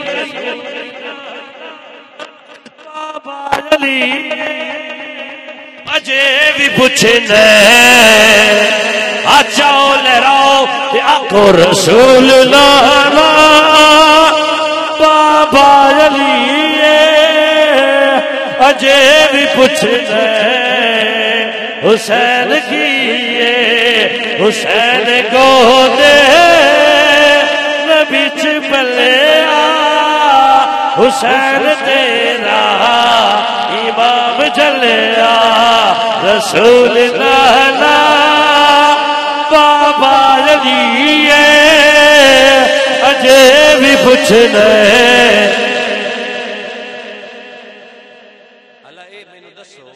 بابا علی اجے بھی پوچھنا آجاؤ لہراؤ آکو رسول نانا بابا علی اجے بھی پوچھنا حسین کی حسین کو دے نبی چپلیا حسین تیرا امام چلیا رسول نالا بابا علی اجے بھی پوچھنا اللہ اے مینوں دسو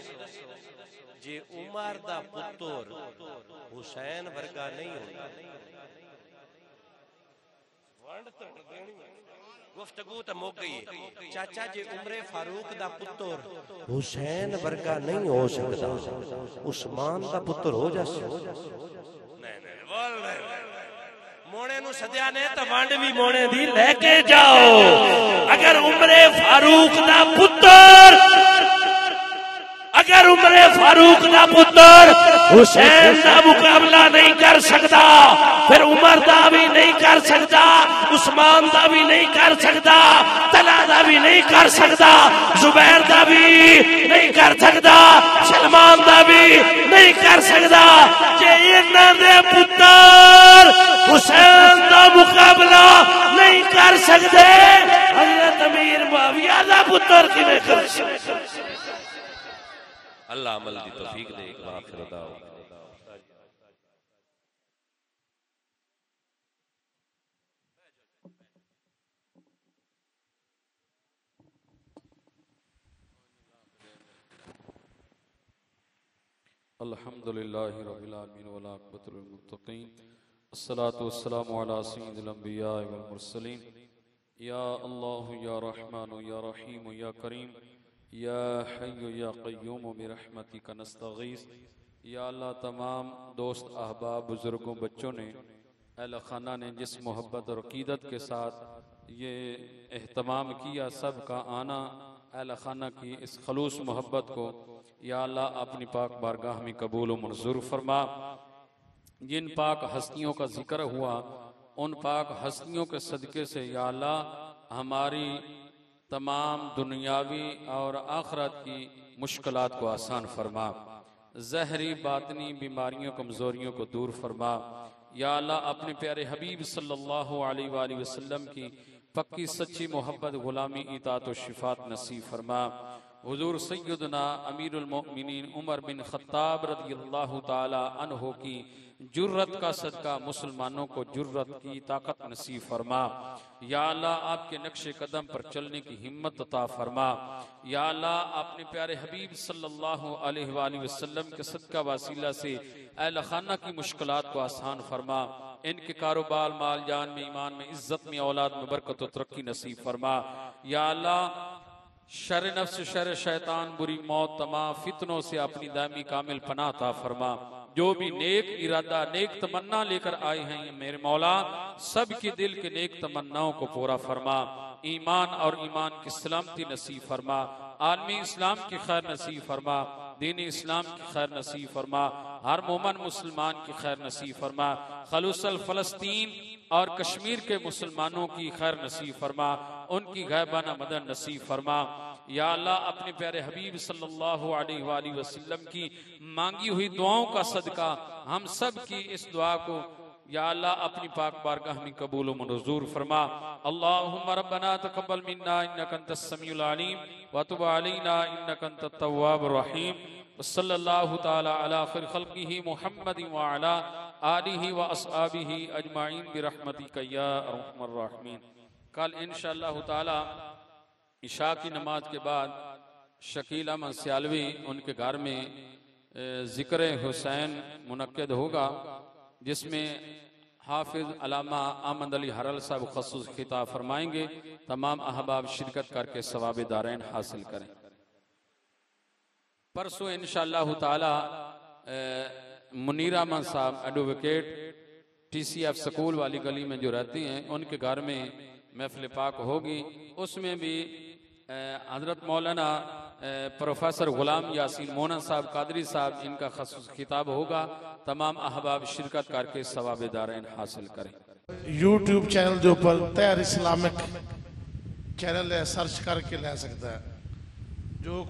جے عمر دا پتر حسین ورگا نہیں ہوتا گفتگو تو مک گئی ہے چاچا جے عمر فاروق دا پتر حسین ورگا نہیں ہو سکتا عثمان دا پتر ہو جا سکتا مونے نو سدیا نے تو وانڈ بھی مونے دی لے کے جاؤ اگر عمر فاروق دا پتر حسین دا مقابلہ نہیں کر سکتا پھر عمر دا بھی نہیں کر سکتا عثمان دا بھی نہیں کر سکتا طلحہ دا بھی نہیں کر سکتا زبیر دا بھی نہیں کر سکتا سلمان دا بھی نہیں کر سکتا کہ انہاں دے پتر حسین دا مقابلہ نہیں کر سکتے حضرت امیر معاویہ دا پتر کی میں کر سکتے اللہ عمل دی توفیق دے ایک آخر دعو الحمدللہ رب العالمین والعاقبۃ للمتقین الصلاة والسلام علی سید الانبیاء والمرسلین یا اللہ یا رحمان یا رحیم یا کریم یا حی یا قیوم برحمتک نستغیث یا اللہ تمام دوست احباب بزرگوں بچوں نے اہل خانہ نے جس محبت اور عقیدت کے ساتھ یہ اہتمام کیا سب کا آنا اہل خانہ کی اس خلوص محبت کو یا اللہ اپنی پاک بارگاہ میں قبول و منظور فرما جن پاک ہستیوں کا ذکر ہوا ان پاک ہستیوں کے صدقے سے یا اللہ ہماری تمام دنیاوی اور آخرت کی مشکلات کو آسان فرما ظاہری باطنی بیماریوں کمزوریوں کو دور فرما یا اللہ اپنے پیارے حبیب صلی اللہ علیہ وآلہ وسلم کی پکی سچی محبت غلامی اطاعت و شفاعت نصیب فرما حضور سیدنا امیر المؤمنین عمر بن خطاب رضی اللہ تعالی عنہ کی جرت کا صدقہ مسلمانوں کو جرت کی طاقت نصیب فرما یا اللہ آپ کے نقش قدم پر چلنے کی ہمت عطا فرما یا اللہ اپنے پیارے حبیب صلی اللہ علیہ وآلہ وسلم کے صدقہ وسیلہ سے اہل خانہ کی مشکلات کو آسان فرما ان کے کاروبار مال جان میں ایمان میں عزت میں اولاد میں برکت و ترقی نصیب فرما یا اللہ شر نفس شر شیطان بری موت تمام فتنوں سے اپنی دائمی کامل پناہ عطا فرما جو بھی نیک ارادہ نیک تمنا لے کر آئے ہیں میرے مولا سب کے دل کے نیک تمناؤں کو پورا فرما ایمان اور ایمان کی سلامتی نصیب فرما عالمی اسلام کی خیر نصیب فرما دین اسلام کی خیر نصیب فرما ہر مومن مسلمان کی خیر نصیب فرما خلوص فلسطین اور کشمیر کے مسلمانوں کی خیر نصیب فرما ان کی غیبانہ مدد نصیب فرما یا اللہ اپنے پیارے حبیب صلی اللہ علیہ وآلہ وسلم کی مانگی ہوئی دعاؤں کا صدقہ ہم سب کی اس دعا کو یا اللہ اپنی پاک بارگاہ میں قبول و منظور فرما اللہم ربنا تقبل منا انکا انت السمیع العلیم وتب علینا انکا انت التواب الرحیم صلی اللہ تعالی علی خیر خلقہ محمد وعلا آلہ واصحابہ اجمعین برحمتک یا ارحم الراحمین کل انشاءاللہ تعالی عشاء کی نماز کے بعد شکیل احمد سیالوی ان کے گھر میں ذکر حسین منعقد ہوگا جس میں حافظ علامہ احمد علی حرل صاحب خصوص خطاب فرمائیں گے تمام احباب شرکت کر کے ثواب دارین حاصل کریں پرسوں انشاءاللہ تعالی منیر احمد صاحب advocate T C F school والی گلی میں جو رہتی ہیں ان کے گھر میں محفل پاک ہوگی اس میں بھی حضرت مولانا پروفیسر غلام یاسین مونا صاحب قادری صاحب ان کا خصوص خطاب ہوگا تمام احباب شرکت کر کے ثواب دارین حاصل کریں یوٹیوب چینل جو پر تیار اسلامک چینل ہے سرچ کر کے لے سکتا ہے جو